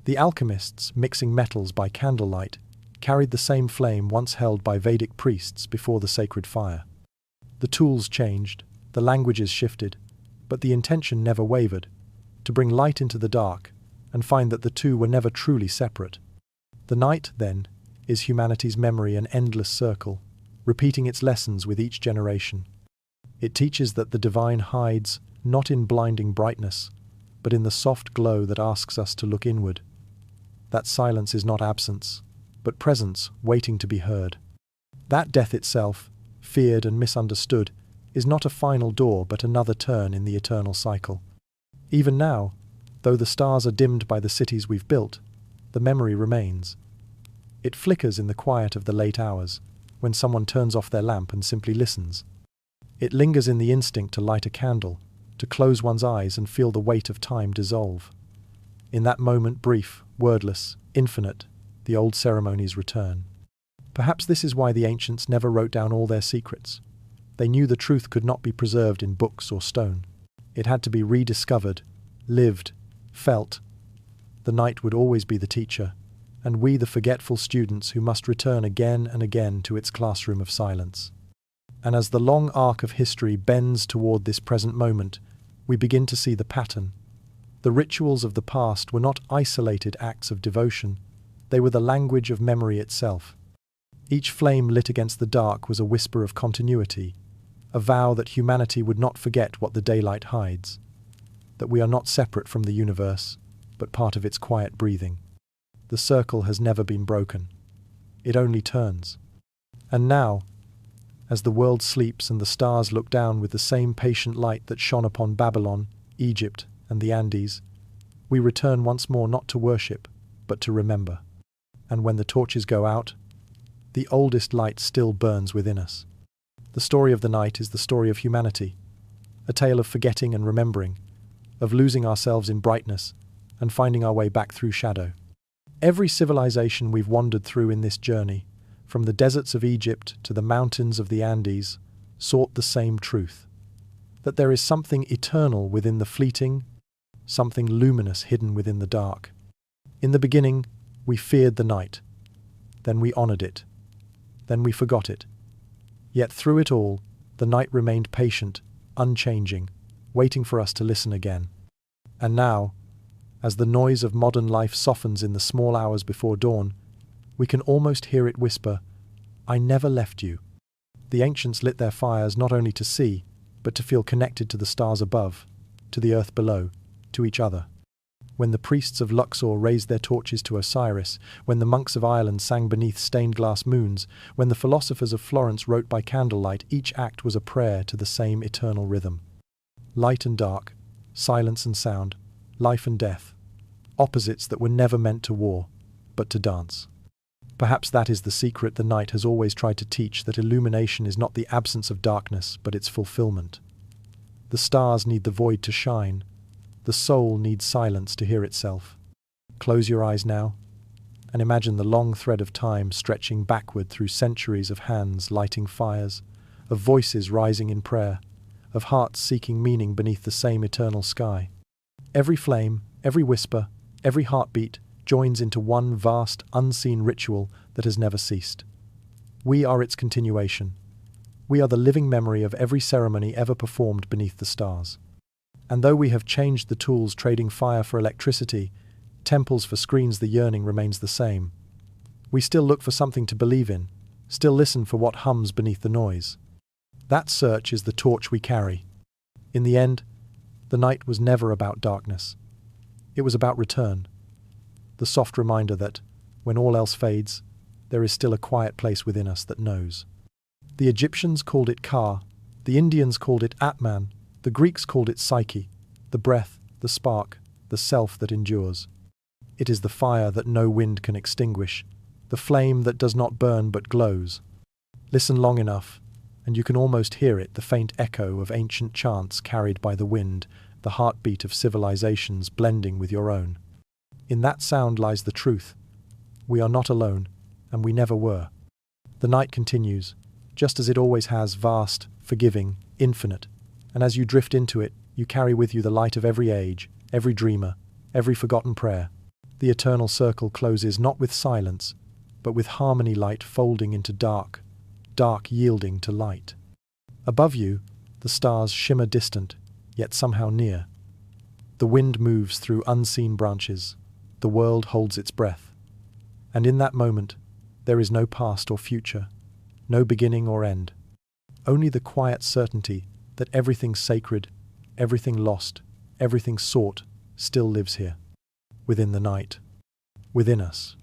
The alchemists, mixing metals by candlelight, carried the same flame once held by Vedic priests before the sacred fire. The tools changed, the languages shifted, but the intention never wavered, to bring light into the dark and find that the two were never truly separate. The night, then, is humanity's memory an endless circle, repeating its lessons with each generation. It teaches that the divine hides not in blinding brightness, but in the soft glow that asks us to look inward. That silence is not absence, but presence waiting to be heard. That death itself, feared and misunderstood, is not a final door but another turn in the eternal cycle. Even now, though the stars are dimmed by the cities we've built, the memory remains. It flickers in the quiet of the late hours, when someone turns off their lamp and simply listens. It lingers in the instinct to light a candle, to close one's eyes and feel the weight of time dissolve. In that moment, brief, wordless, infinite, the old ceremonies return. Perhaps this is why the ancients never wrote down all their secrets. They knew the truth could not be preserved in books or stone. It had to be rediscovered, lived, felt. The night would always be the teacher, and we the forgetful students who must return again and again to its classroom of silence. And as the long arc of history bends toward this present moment, we begin to see the pattern. The rituals of the past were not isolated acts of devotion, they were the language of memory itself. Each flame lit against the dark was a whisper of continuity, a vow that humanity would not forget what the daylight hides, that we are not separate from the universe, but part of its quiet breathing. The circle has never been broken. It only turns. And now, as the world sleeps and the stars look down with the same patient light that shone upon Babylon, Egypt, and the Andes, we return once more not to worship, but to remember. And when the torches go out, the oldest light still burns within us. The story of the night is the story of humanity, a tale of forgetting and remembering, of losing ourselves in brightness and finding our way back through shadow. Every civilization we've wandered through in this journey, from the deserts of Egypt to the mountains of the Andes, sought the same truth, that there is something eternal within the fleeting, something luminous hidden within the dark. In the beginning, we feared the night, then we honored it, then we forgot it. Yet through it all, the night remained patient, unchanging, waiting for us to listen again. And now, as the noise of modern life softens in the small hours before dawn, we can almost hear it whisper, "I never left you." The ancients lit their fires not only to see, but to feel connected to the stars above, to the earth below, to each other. When the priests of Luxor raised their torches to Osiris, when the monks of Ireland sang beneath stained-glass moons, when the philosophers of Florence wrote by candlelight, each act was a prayer to the same eternal rhythm. Light and dark, silence and sound, life and death, opposites that were never meant to war, but to dance. Perhaps that is the secret the night has always tried to teach, that illumination is not the absence of darkness, but its fulfillment. The stars need the void to shine. The soul needs silence to hear itself. Close your eyes now, and imagine the long thread of time stretching backward through centuries of hands lighting fires, of voices rising in prayer, of hearts seeking meaning beneath the same eternal sky. Every flame, every whisper, every heartbeat joins into one vast, unseen ritual that has never ceased. We are its continuation. We are the living memory of every ceremony ever performed beneath the stars. And though we have changed the tools, trading fire for electricity, temples for screens, the yearning remains the same. We still look for something to believe in, still listen for what hums beneath the noise. That search is the torch we carry. In the end, the night was never about darkness. It was about return. The soft reminder that, when all else fades, there is still a quiet place within us that knows. The Egyptians called it Ka, the Indians called it Atman, the Greeks called it Psyche, the breath, the spark, the self that endures. It is the fire that no wind can extinguish, the flame that does not burn but glows. Listen long enough, and you can almost hear it, the faint echo of ancient chants carried by the wind, the heartbeat of civilizations blending with your own. In that sound lies the truth. We are not alone, and we never were. The night continues, just as it always has, vast, forgiving, infinite, and as you drift into it, you carry with you the light of every age, every dreamer, every forgotten prayer. The eternal circle closes not with silence, but with harmony light folding into dark, dark yielding to light. Above you, the stars shimmer distant, yet somehow near. The wind moves through unseen branches, the world holds its breath. And in that moment, there is no past or future, no beginning or end. Only the quiet certainty that everything sacred, everything lost, everything sought, still lives here, within the night, within us.